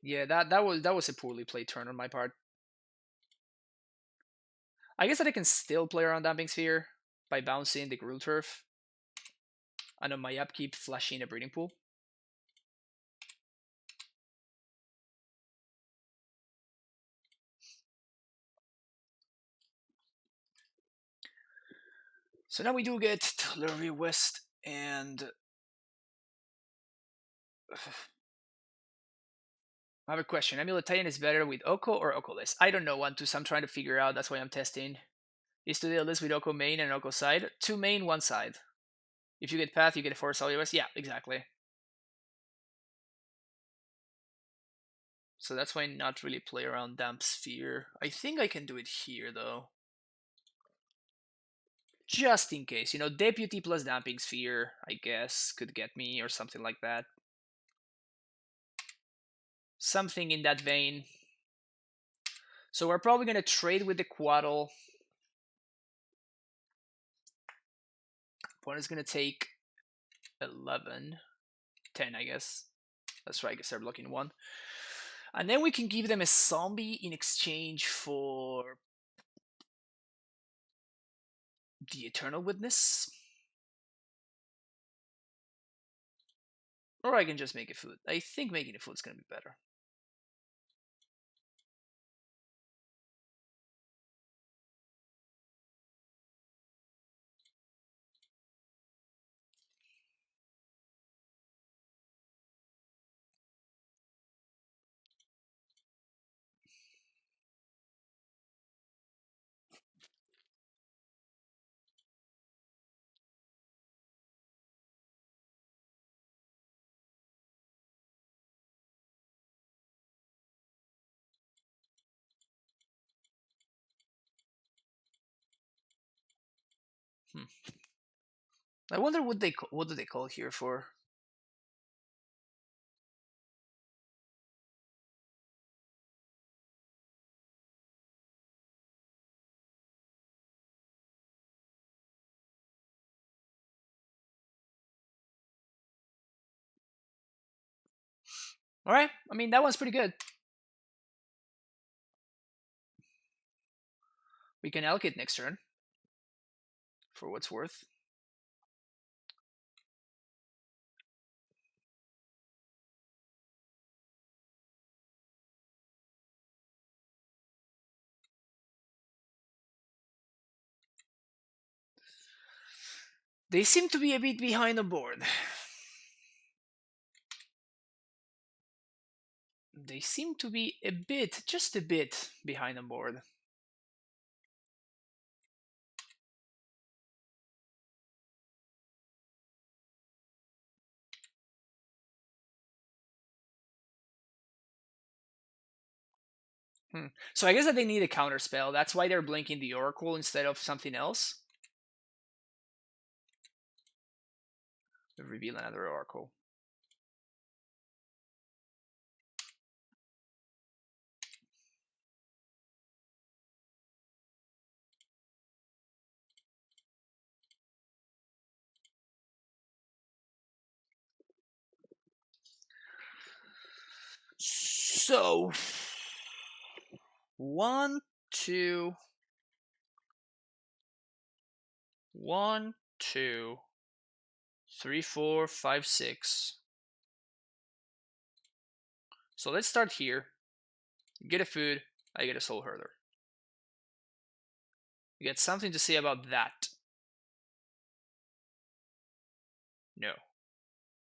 A: Yeah, that was a poorly played turn on my part. I guess that I can still play around damping sphere by bouncing the Gruul Turf, and on my upkeep flashing a breeding pool. So now we do get Tulare West and I have a question. Amulet Titan is better with Oko or Oko-less? I don't know, Wantus. I'm trying to figure out. That's why I'm testing. Is to deal this with Oko main and Oko side? 2 main, 1 side. If you get path, you get a 4 Solid. Yeah, exactly. So that's why not really play around Damp Sphere. I think I can do it here, though. Just in case. You know, Deputy plus Damping Sphere, I guess, could get me or something like that. Something in that vein. So we're probably going to trade with the Quaddle. Opponent's going to take 11. 10, I guess. That's right, I guess they're blocking 1. And then we can give them a zombie in exchange for the Eternal Witness. Or I can just make a food. I think making a food is going to be better. I wonder what do they call here for? All right, I mean that one's pretty good. We can allocate next turn for what's worth. They seem to be a bit behind the board. They seem to be a bit, just a bit behind the board. So I guess that they need a counter spell. That's why they're blinking the Oracle instead of something else. Reveal another Oracle. So 1, 2, 1, 2, 3, 4, 5, 6. So let's start here. Get a food. I get a Soulherder. You get something to say about that? No.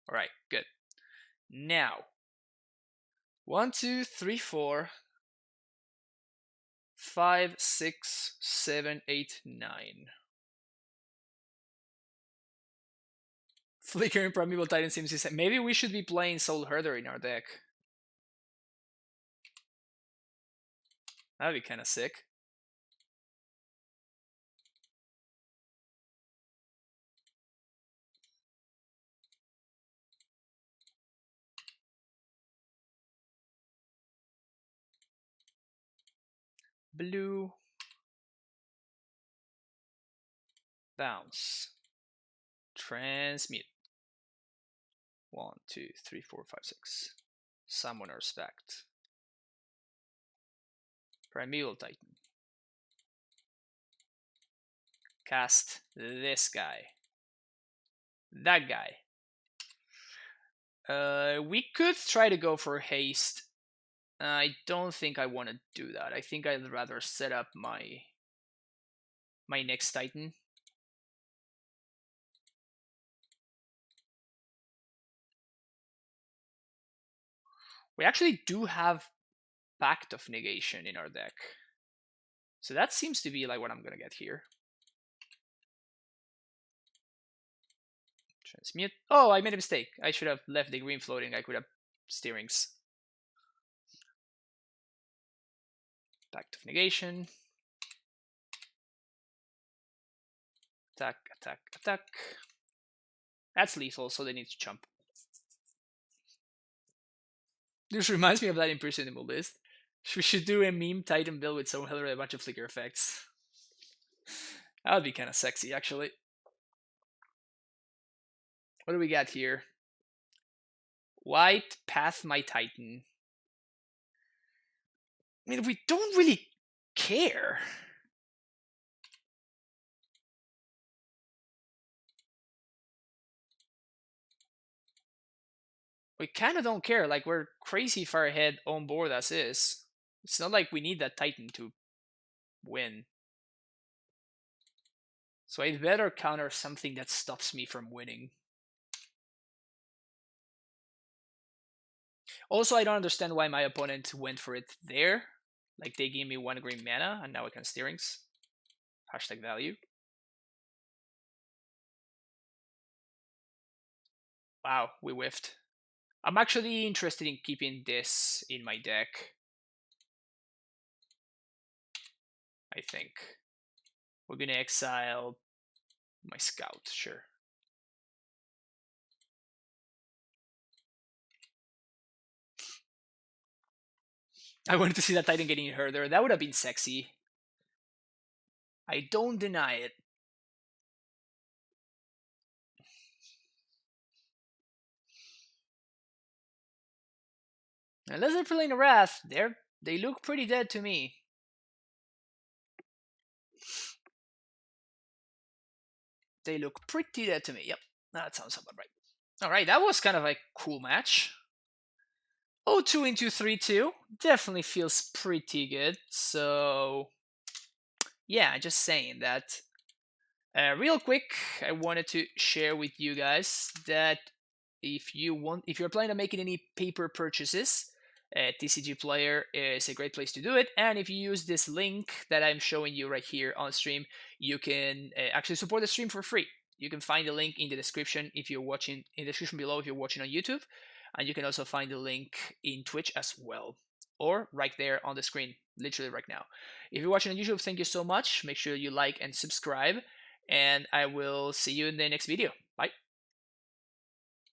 A: Alright, good. Now 1, 2, 3, 4, 5, 6, 7, 8, 9. Flickering Primeval Titan seems to say maybe we should be playing Soulherder in our deck. That'd be kind of sick. Blue. Bounce. Transmute. 1, 2, 3, 4, 5, 6. Summoner Spect. Primeval Titan. Cast this guy. That guy. We could try to go for haste. I don't think I want to do that. I think I'd rather set up my next Titan. We actually do have Pact of Negation in our deck. So that seems to be like what I'm gonna get here. Transmute. Oh, I made a mistake. I should have left the green floating. I could have steerings. Pact of Negation. Attack, attack, attack. That's lethal, so they need to jump. This reminds me of that impressionable list. We should do a meme Titan build with Soulherder and a bunch of flicker effects. That would be kind of sexy, actually. What do we got here? White, Path my Titan. I mean, we don't really care. We kind of don't care. Like, we're crazy far ahead on board as is. It's not like we need that Titan to win. So I'd better counter something that stops me from winning. Also, I don't understand why my opponent went for it there. Like, they gave me 1 green mana, and now I can steerings. Hashtag value. Wow, we whiffed. I'm actually interested in keeping this in my deck. I think. We're gonna exile my scout, sure. I wanted to see that Titan getting hurt there. That would have been sexy. I don't deny it. Unless they're playing a Wrath, they look pretty dead to me. They look pretty dead to me. Yep, that sounds about right. Alright, that was kind of a cool match. 0-2 into 3-2. Definitely feels pretty good. So, yeah, just saying that Real quick, I wanted to share with you guys that if you're planning on making any paper purchases, TCG Player is a great place to do it. And if you use this link that I'm showing you right here on stream, you can actually support the stream for free. You can find the link in the description if you're watching in the description below if you're watching on YouTube, and you can also find the link in Twitch as well, or right there on the screen, literally right now. If you're watching on YouTube, thank you so much. Make sure you like and subscribe, and I will see you in the next video. Bye.